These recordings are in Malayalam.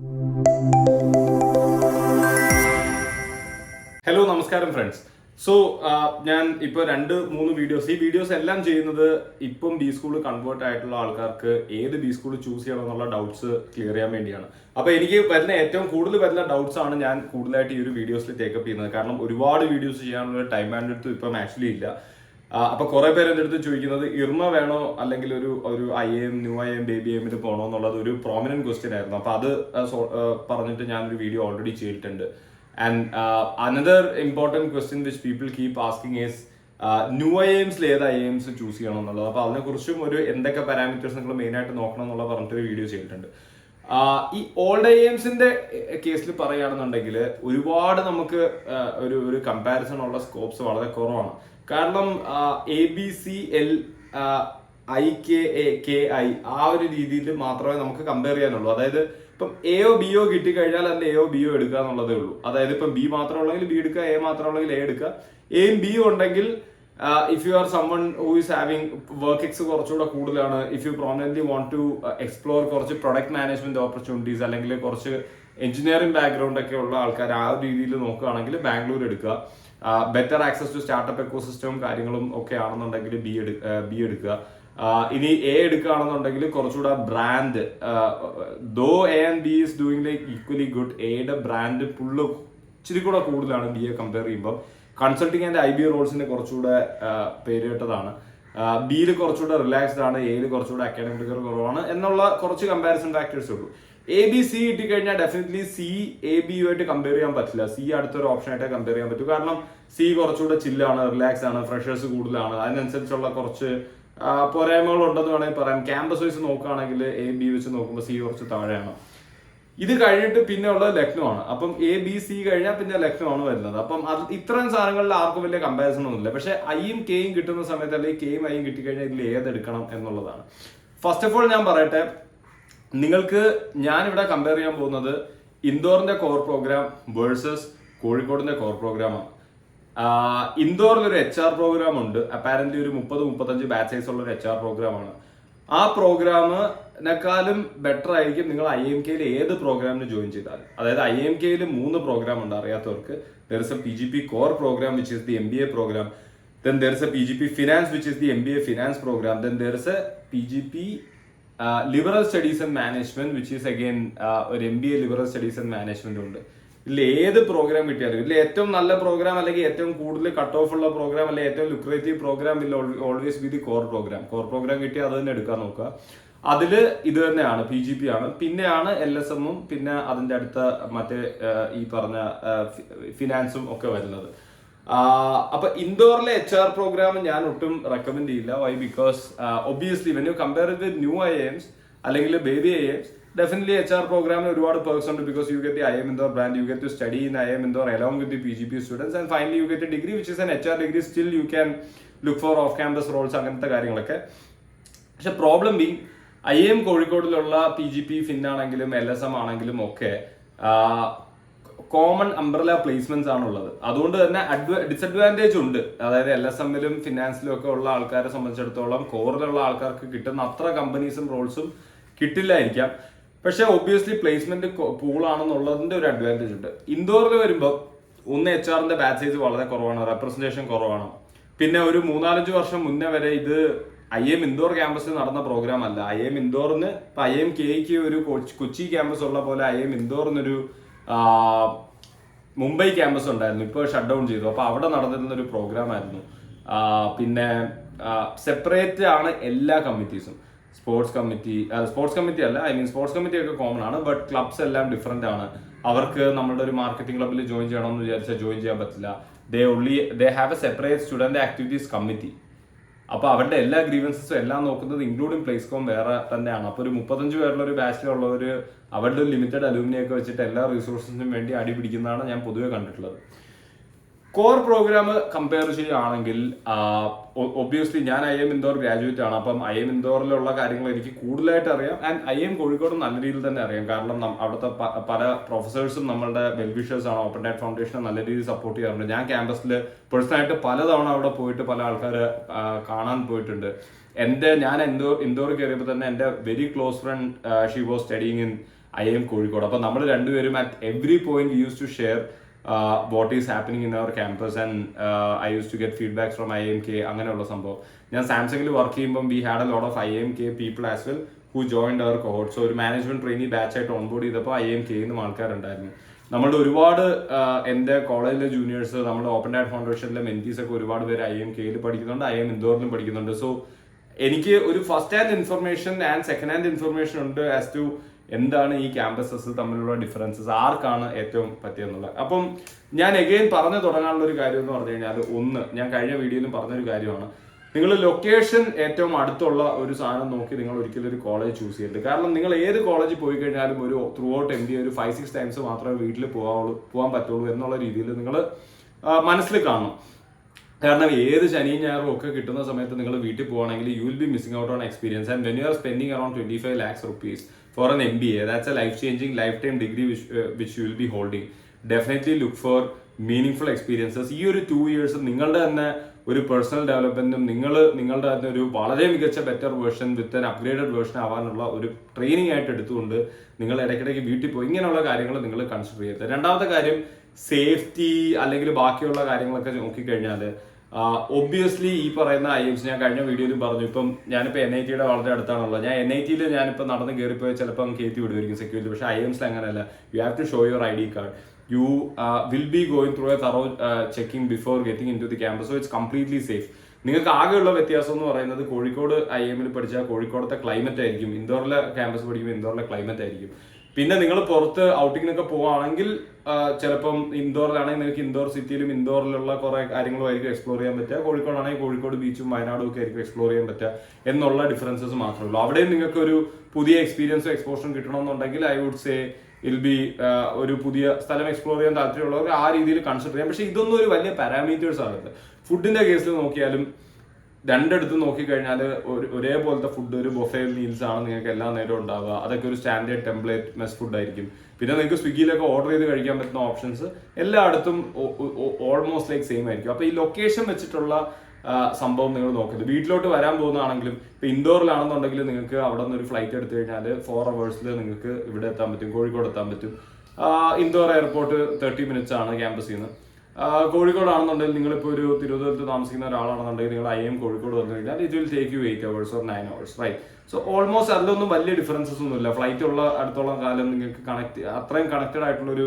ഹലോ നമസ്കാരം ഫ്രണ്ട്സ്. സോ ഞാൻ ഇപ്പോൾ 2-3 വീഡിയോസ് എല്ലാം ചെയ്യുന്നത് ഇപ്പം ബി സ്കൂൾ കൺവേർട്ട് ആയിട്ടുള്ള ആൾക്കാർക്ക് ഏത് ബി സ്കൂൾ ചൂസ് ചെയ്യണം എന്നുള്ള ഡൗട്ട്സ് ക്ലിയർ ചെയ്യാൻ വേണ്ടിയാണ്. അപ്പോൾ എനിക്ക് ഏറ്റവും കൂടുതൽ വരുന്ന ഡൗട്ട്സ് ആണ് ഞാൻ കൂടുതലായിട്ട് ഈ ഒരു വീഡിയോസിൽ ടേക്കപ്പ് ചെയ്യുന്നത്. കാരണം ഒരുപാട് വീഡിയോസ് ചെയ്യാനുള്ള ടൈം ആൻഡ് അടുത്ത് ഇപ്പം ആക്ച്വലി ഇല്ല. അപ്പൊ കുറെ പേര് എൻ്റെ അടുത്ത് ചോദിക്കുന്നത് ഇർമ വേണോ അല്ലെങ്കിൽ ഒരു IAM ന്യൂ IAM ബേബി എമ്മിൽ പോകണോ എന്നുള്ളത് ഒരു പ്രോമിനന്റ് ക്വസ്റ്റ്യൻ ആയിരുന്നു. അപ്പൊ അത് പറഞ്ഞിട്ട് ഞാനൊരു വീഡിയോ ഓൾറെഡി ചെയ്തിട്ടുണ്ട്. And another important question which people keep asking is new IAMസിൽ ഏത് IAMs ചൂസ് ചെയ്യണം എന്നുള്ളത്. അപ്പൊ അതിനെക്കുറിച്ചും എന്തൊക്കെ പാരാമീറ്റേഴ്സ് നിങ്ങൾ മെയിൻ ആയിട്ട് നോക്കണം എന്നുള്ള പറഞ്ഞിട്ടൊരു വീഡിയോ ചെയ്തിട്ടുണ്ട്. ഈ ഓൾഡ് IAMസിന്റെ കേസിൽ പറയുകയാണെന്നുണ്ടെങ്കിൽ ഒരുപാട് നമുക്ക് ഒരു കമ്പാരിസൺ ഉള്ള സ്കോപ്സ് വളരെ കുറവാണ്. കാരണം ABCL IKAKI ആ ഒരു രീതിയിൽ മാത്രമേ നമുക്ക് കമ്പയർ ചെയ്യാനുള്ളൂ. അതായത് ഇപ്പം AO BO കിട്ടിക്കഴിഞ്ഞാൽ അതിന്റെ AO BO എടുക്കുക എന്നുള്ളതേ ഉള്ളൂ. അതായത് ഇപ്പം B മാത്രം ഉള്ളെങ്കിൽ B എടുക്കുക, A മാത്രം ഉള്ളെങ്കിൽ A എടുക്കുക. Aയും Bയും ഉണ്ടെങ്കിൽ if you are someone who is having work ex കുറച്ചുകൂടെ കൂടുതലാണ്, if you prominently want to explore കുറച്ച് പ്രൊഡക്റ്റ് മാനേജ്മെന്റ് ഓപ്പർച്യൂണിറ്റീസ് അല്ലെങ്കിൽ കുറച്ച് എഞ്ചിനീയറിംഗ് ബാക്ക്ഗ്രൗണ്ട് ഒക്കെ ഉള്ള ആൾക്കാർ ആ ഒരു രീതിയിൽ നോക്കുകയാണെങ്കിൽ ബാംഗ്ലൂർ എടുക്കുക. ബെറ്റർ ആക്സസ് ടു സ്റ്റാർട്ടപ്പ് എക്കോസിസ്റ്റവും കാര്യങ്ങളും ഒക്കെ ആണെന്നുണ്ടെങ്കിൽ ബി എടുക്കുക. ഇനി A എടുക്കുകയാണെന്നുണ്ടെങ്കിൽ കുറച്ചുകൂടെ brand, though A and B is doing like equally good, Aയുടെ ബ്രാൻഡ് ഫുള്ള് ഇച്ചിരി കൂടെ കൂടുതലാണ് Bയെ കമ്പയർ ചെയ്യുമ്പോൾ. കൺസൾട്ടിങ് ആൻഡ് IB റോൾസിന് കുറച്ചുകൂടെ പേര് കേട്ടതാണ്. Bയിൽ കുറച്ചുകൂടെ റിലാക്സ്ഡ് ആണ്, Aയിൽ കുറച്ചുകൂടെ അക്കാഡമിക് കുറവാണ് എന്നുള്ള കുറച്ച് കമ്പാരിസൺ ഫാക്ടേഴ്സ് ഉള്ളൂ. ABC കിട്ടിക്കഴിഞ്ഞാൽ ഡെഫിനറ്റ്ലി C AB ആയിട്ട് കമ്പയർ ചെയ്യാൻ പറ്റില്ല. C അടുത്തൊരു ഓപ്ഷൻ ആയിട്ട് കമ്പയർ ചെയ്യാൻ പറ്റും. കാരണം C കുറച്ചുകൂടെ ചില്ലാണ്, റിലാക്സ് ആണ്, ഫ്രഷേഴ്സ് കൂടുതലാണ്, അതിനനുസരിച്ചുള്ള കുറച്ച് പോരായ്മകൾ ഉണ്ടെന്ന് വേണമെങ്കിൽ പറയാം. ക്യാമ്പസ് വൈസ് നോക്കുകയാണെങ്കിൽ AB വെച്ച് നോക്കുമ്പോൾ C കുറച്ച് താഴെയാണ്. ഇത് കഴിഞ്ഞിട്ട് പിന്നെ ഉള്ളത് ലക്നോ ആണ്. അപ്പം ABC കഴിഞ്ഞാൽ പിന്നെ ലക്നോ ആണ് വരുന്നത്. അപ്പം ഇത്രയും സാധനങ്ങളിൽ ആർക്കും വലിയ കമ്പാരിസൺ ഒന്നുമില്ല. പക്ഷെ Iയും Kയും കിട്ടുന്ന സമയത്ത് അല്ലെങ്കിൽ Kയും Iയും കിട്ടിക്കഴിഞ്ഞാൽ ഇതിൽ ഏതെടുക്കണം എന്നുള്ളതാണ്. ഫസ്റ്റ് ഓഫ് ഓൾ ഞാൻ പറയട്ടെ, നിങ്ങൾക്ക് ഞാനിവിടെ കമ്പയർ ചെയ്യാൻ പോകുന്നത് ഇൻഡോറിന്റെ കോർ പ്രോഗ്രാം വേഴ്സസ് കോഴിക്കോടിന്റെ കോർ പ്രോഗ്രാമാണ്. ഇൻഡോറിൽ ഒരു HR പ്രോഗ്രാം ഉണ്ട്. അപ്പാരന്റ്ലി ഒരു 30-35 ബാച്ച് സൈസ് ഉള്ള ഒരു HR പ്രോഗ്രാമാണ്. ആ പ്രോഗ്രാമിനെക്കാളും ബെറ്റർ ആയിരിക്കും നിങ്ങൾ IMKയിൽ ഏത് പ്രോഗ്രാമിന് ജോയിൻ ചെയ്താൽ. അതായത് IMKയിൽ 3 പ്രോഗ്രാം ഉണ്ട് അറിയാത്തവർക്ക്. There is a PGP core program which is the MBA program. Then there is a PGP finance which is the MBA finance program. Then there is a PGP liberal studies and management which is again ഒരു MBA liberal studies and management ഉണ്ട്. ഇതിൽ ഏത് പ്രോഗ്രാം കിട്ടിയാലും ഇതിൽ ഏറ്റവും നല്ല പ്രോഗ്രാം അല്ലെങ്കിൽ ഏറ്റവും കൂടുതൽ കട്ട് ഓഫ് ഉള്ള പ്രോഗ്രാം അല്ലെങ്കിൽ ഏറ്റവും lucrative programme will always be the core programme. Core programme കിട്ടിയാൽ അത് തന്നെ എടുക്കാൻ നോക്കുക. അതിൽ ഇത് തന്നെയാണ്, PGP ആണ്, പിന്നെയാണ് LSMഉം പിന്നെ അതിന്റെ അടുത്ത മറ്റേ ഈ പറഞ്ഞ ഫിനാൻസും ഒക്കെ വരുന്നത്. അപ്പൊ ഇൻഡോറിലെ HR പ്രോഗ്രാം ഞാൻ ഒട്ടും റെക്കമെൻഡ് ചെയ്യില്ല. Why? Because obviously when you compare with new IAMs അല്ലെങ്കിൽ baby IAMs, definitely HR program ഒരുപാട് perks ഉണ്ട്. Because you get the IIM Indore brand, you get to study in IIM Indore along with the PGP students, and finally you get a degree which is an HR degree. Still you can look for off campus roles, അങ്ങനത്തെ കാര്യങ്ങളൊക്കെ. പക്ഷെ പ്രോബ്ലം ബീങ് IIM കോഴിക്കോടിലുള്ള PGP ഫിൻ ആണെങ്കിലും LSM ആണെങ്കിലും ഒക്കെ കോമൺ അംബ്രല പ്ലേസ്മെന്റ്സ് ആണുള്ളത്. അതുകൊണ്ട് തന്നെ ഡിസഡ്വാൻറ്റേജ് ഉണ്ട്. അതായത് LSMലും ഫിനാൻസിലും ഒക്കെ ഉള്ള ആൾക്കാരെ സംബന്ധിച്ചിടത്തോളം കോറിലുള്ള ആൾക്കാർക്ക് കിട്ടുന്ന അത്ര കമ്പനീസും റോൾസും കിട്ടില്ലായിരിക്കാം. പക്ഷെ ഒബ്വിയസ്ലി പ്ലേസ്മെന്റ് പൂളാണെന്നുള്ളതിന്റെ ഒരു അഡ്വാൻറ്റേജ് ഉണ്ട്. ഇൻഡോറിൽ വരുമ്പോൾ HRന്റെ ബാച്ച് സൈസ് വളരെ കുറവാണ്, റെപ്രസെന്റേഷൻ കുറവാണ്. പിന്നെ ഒരു 3-4 വർഷം മുന്നേ വരെ ഇത് IIM ഇൻഡോർ ക്യാമ്പസിൽ നടന്ന പ്രോഗ്രാം അല്ല. IIM ഇൻഡോറിന് ഇപ്പൊ IMKക്ക് ഒരു കൊച്ചി ക്യാമ്പസ് ഉള്ള പോലെ IIM ഇൻഡോറിനൊരു മുംബൈ ക്യാമ്പസ് ഉണ്ടായിരുന്നു. ഇപ്പോൾ ഷട്ട് ഡൗൺ ചെയ്തു. അപ്പൊ അവിടെ നടന്നിരുന്ന ഒരു പ്രോഗ്രാം ആയിരുന്നു. പിന്നെ സെപ്പറേറ്റ് ആണ് എല്ലാ കമ്മിറ്റീസും. സ്പോർട്സ് കമ്മിറ്റി അല്ല, സ്പോർട്സ് കമ്മിറ്റി ഒക്കെ കോമൺ ആണ്, ബട്ട് ക്ലബ്സ് എല്ലാം ഡിഫറെന്റ് ആണ്. അവർക്ക് നമ്മളുടെ ഒരു മാർക്കറ്റിംഗ് ക്ലബ്ബിൽ ജോയിൻ ചെയ്യണമെന്ന് വിചാരിച്ചാൽ ജോയിൻ ചെയ്യാൻ പറ്റില്ല. ദേ have a separate student activities committee. അപ്പൊ അവരുടെ എല്ലാ ഗ്രീവൻസസും എല്ലാം നോക്കുന്നത് ഇൻക്ലൂഡിംഗ് പ്ലേസ്കോം വേറെ തന്നെയാണ്. അപ്പൊ ഒരു 35 പേരുള്ള ഒരു ബാച്ചിലുള്ളവർ അവരുടെ ഒരു ലിമിറ്റഡ് അലൂമിനിയൊക്കെ വെച്ചിട്ട് എല്ലാ റിസോഴ്സിനും വേണ്ടി അടി പിടിക്കുന്നതാണ് ഞാൻ പൊതുവെ കണ്ടിട്ടുള്ളത്. കോർ പ്രോഗ്രാം കമ്പയർ ചെയ്യുകയാണെങ്കിൽ ഒബ്വിയസ്ലി ഞാൻ IIM ഇൻഡോർ ഗ്രാജുവേറ്റ് ആണ്. അപ്പം IIM ഇൻഡോറിലുള്ള കാര്യങ്ങൾ എനിക്ക് കൂടുതലായിട്ട് അറിയാം. ആൻഡ് IIM കോഴിക്കോട് നല്ല രീതിയിൽ തന്നെ അറിയാം. കാരണം അവിടുത്തെ പല പ്രൊഫസേഴ്സും നമ്മളുടെ വെൽവിഷേഴ്സ് ആണ്. ഓപ്പൺ ഡാറ്റ് ഫൗണ്ടേഷൻ നല്ല രീതിയിൽ സപ്പോർട്ട് ചെയ്യാറുണ്ട്. ഞാൻ ക്യാമ്പസിൽ പേഴ്സണലായിട്ട് പലതവണ അവിടെ പോയിട്ട് പല ആൾക്കാർ കാണാൻ പോയിട്ടുണ്ട്. ഞാൻ ഇൻഡോർ കയറിയപ്പോൾ തന്നെ എൻ്റെ very close friend she was studying in IIM Kozhikode. അപ്പോൾ നമ്മൾ രണ്ടുപേരും at every point use to share what is happening in our campus and I use to get feedbacks from IIMK. അങ്ങനെയുള്ള സംഭവം. ഞാൻ സാംസങ്ങിൽ വർക്ക് ചെയ്യുമ്പോൾ we had a lot of IIMK people as well who joined our cohort. So ഒരു മാനേജ്മെന്റ് ട്രെയിനി ബാച്ചായിട്ട് ഓൺബോർഡ് ചെയ്തപ്പോൾ IIMK നിന്നും ആൾക്കാരുണ്ടായിരുന്നു. നമ്മളുടെ ഒരുപാട് എൻ്റെ കോളേജിലെ ജൂനിയേഴ്സ്, നമ്മുടെ ഓപ്പൺ ഡാറ്റ് ഫൗണ്ടേഷനിലെ മെന്റീസ് ഒക്കെ ഒരുപാട് പേര് IIMK പഠിക്കുന്നുണ്ട്, IIM ഇൻഡോറിലും പഠിക്കുന്നുണ്ട്. സോ എനിക്ക് ഒരു first hand information and second hand information ഉണ്ട് ആസ് ടു എന്താണ് ഈ ക്യാമ്പസസ് തമ്മിലുള്ള ഡിഫറൻസസ്, ആർക്കാണ് ഏറ്റവും പറ്റിയെന്നുള്ളത്. അപ്പം ഞാൻ എഗെയിൻ പറഞ്ഞു തുടങ്ങാനുള്ള ഒരു കാര്യം എന്ന് പറഞ്ഞു കഴിഞ്ഞാൽ, ഒന്ന് ഞാൻ കഴിഞ്ഞ വീഡിയോയിലും പറഞ്ഞൊരു കാര്യമാണ്, നിങ്ങൾ ലൊക്കേഷൻ ഏറ്റവും അടുത്തുള്ള ഒരു സാധനം നോക്കി നിങ്ങൾ ഒരിക്കലും ഒരു കോളേജ് ചൂസ് ചെയ്യരുത്. കാരണം നിങ്ങൾ ഏത് കോളേജിൽ പോയി കഴിഞ്ഞാലും ഒരു ത്രൂ ഔട്ട് MBA ഒരു 5-6 ടൈംസ് മാത്രമേ വീട്ടിൽ പോകാൻ പറ്റുള്ളൂ എന്നുള്ള രീതിയിൽ നിങ്ങൾ മനസ്സിൽ കാണണം. കാരണം ഏത് ശനിയും ഞായറും ഒക്കെ കിട്ടുന്ന സമയത്ത് നിങ്ങൾ വീട്ടിൽ പോകുകയാണെങ്കിൽ you will be missing out on experience. And when you are spending around 25 lakhs rupees for an MBA, that's a life-changing, lifetime degree which you will be holding. Definitely look for meaningful experiences. ഈ ഒരു 2 years നിങ്ങളുടെ തന്നെ ഒരു പേഴ്സണൽ ഡെവലപ്മെന്റും നിങ്ങളുടെ തന്നെ ഒരു വളരെ മികച്ച better version with an upgraded version ആവാനുള്ള ഒരു ട്രെയിനിങ് ആയിട്ട് എടുത്തുകൊണ്ട് നിങ്ങൾ ഇടയ്ക്കിടയ്ക്ക് വീട്ടിൽ പോയി ഇങ്ങനെയുള്ള കാര്യങ്ങൾ നിങ്ങൾ കൺസിഡർ ചെയ്യരുത്. രണ്ടാമത്തെ കാര്യം, സേഫ്റ്റി അല്ലെങ്കിൽ ബാക്കിയുള്ള കാര്യങ്ങളൊക്കെ നോക്കിക്കഴിഞ്ഞാൽ ഒബ്വിയസ്ലി ഈ പറയുന്ന IIMs ഞാൻ കഴിഞ്ഞ വീഡിയോയിലും പറഞ്ഞു. ഇപ്പം ഞാനിപ്പോൾ NITയുടെ വളരെ അടുത്താണുള്ളത്. ഞാൻ NITയിൽ ഞാനിപ്പോൾ നടന്ന് കയറിപ്പോയാൽ ചിലപ്പോൾ കയറ്റി വിടുമായിരിക്കും സെക്യൂരിറ്റി. പക്ഷേ IIMs അങ്ങനെയല്ല. You have to show your ID card. You will be going through a thorough checking before getting into the campus, so it's completely safe. നിങ്ങൾക്ക് ആകെയുള്ള വ്യത്യാസം എന്ന് പറയുന്നത് കോഴിക്കോട് IIMൽ പഠിച്ചാൽ കോഴിക്കോടത്തെ ക്ലൈമറ്റ് ആയിരിക്കും, ഇൻഡോറിലെ ക്യാമ്പസ് പഠിക്കുമ്പോൾ ഇൻഡോറിലെ ക്ലൈമറ്റ് ആയിരിക്കും. പിന്നെ നിങ്ങൾ പുറത്ത് ഔട്ടിങ്ങിനൊക്കെ പോവുകയാണെങ്കിൽ ചിലപ്പം ഇൻഡോറിലാണെങ്കിൽ നിങ്ങൾക്ക് ഇൻഡോർ സിറ്റിയിലും ഇൻഡോറിലുള്ള കുറെ കാര്യങ്ങളും ആയിരിക്കും എക്സ്പ്ലോർ ചെയ്യാൻ പറ്റുക. കോഴിക്കോടാണെങ്കിൽ കോഴിക്കോട് ബീച്ചും വയനാടും ഒക്കെ ആയിരിക്കും എക്സ്പ്ലോർ ചെയ്യാൻ പറ്റുക എന്നുള്ള ഡിഫറൻസസ് മാത്രമേ ഉള്ളൂ. അവിടെയും നിങ്ങൾക്ക് ഒരു പുതിയ എക്സ്പീരിയൻസും എക്സ്പോഷറും കിട്ടണമെന്നുണ്ടെങ്കിൽ ഐ വുഡ് സേ ഇൽ ബി ഒരു പുതിയ സ്ഥലം എക്സ്പ്ലോർ ചെയ്യാൻ താല്പര്യമുള്ളവർ ആ രീതിയിൽ കൺസിഡർ ചെയ്യാം. പക്ഷെ ഇതൊന്നും ഒരു വലിയ പാരാമീറ്റേഴ്സ് ആണ്. ഫുഡിന്റെ കേസിൽ നോക്കിയാലും രണ്ടിടത്ത് നോക്കിക്കഴിഞ്ഞാൽ ഒരേപോലത്തെ ഫുഡ്, ഒരു ബൊഫേ മീൽസ് ആണ് നിങ്ങൾക്ക് എല്ലാ നേരവും ഉണ്ടാവുക. അതൊക്കെ ഒരു സ്റ്റാൻഡേർഡ് ടെംപ്ലേറ്റ് മെസ് ഫുഡ് ആയിരിക്കും. പിന്നെ നിങ്ങൾക്ക് സ്വിഗ്ഗിയിലൊക്കെ ഓർഡർ ചെയ്ത് കഴിക്കാൻ പറ്റുന്ന ഓപ്ഷൻസ് എല്ലായിടത്തും ഓൾമോസ്റ്റ് ലൈക്ക് സെയിം ആയിരിക്കും. അപ്പൊ ഈ ലൊക്കേഷൻ വെച്ചിട്ടുള്ള സംഭവം നിങ്ങൾ നോക്കരുത്. വീട്ടിലോട്ട് വരാൻ പോകുന്നതാണെങ്കിലും ഇപ്പൊ ഇൻഡോറിലാണെന്നുണ്ടെങ്കിൽ നിങ്ങൾക്ക് അവിടെ നിന്ന് ഒരു ഫ്ലൈറ്റ് എടുത്തു കഴിഞ്ഞാൽ 4 hours നിങ്ങൾക്ക് ഇവിടെ എത്താൻ പറ്റും, കോഴിക്കോട് എത്താൻ പറ്റും. ഇൻഡോർ എയർപോർട്ട് 30 minutes ആണ് ക്യാമ്പസിൽ നിന്ന്. കോഴിക്കോടാണെന്നുണ്ടെങ്കിൽ നിങ്ങളിപ്പോൾ ഒരു തിരുവനന്തപുരത്ത് താമസിക്കുന്ന ഒരാളാണെന്നുണ്ടെങ്കിൽ നിങ്ങൾ IIM കോഴിക്കോട് വന്നു കഴിഞ്ഞാൽ it will take you 8 hours or 9 hours, right? So almost അതിലൊന്നും വലിയ ഡിഫറൻസസ് ഒന്നുമില്ല. ഫ്ലൈറ്റ് ഉള്ള അടുത്തോളം കാലം നിങ്ങൾക്ക് അത്രയും കണക്റ്റഡ് ആയിട്ടുള്ള ഒരു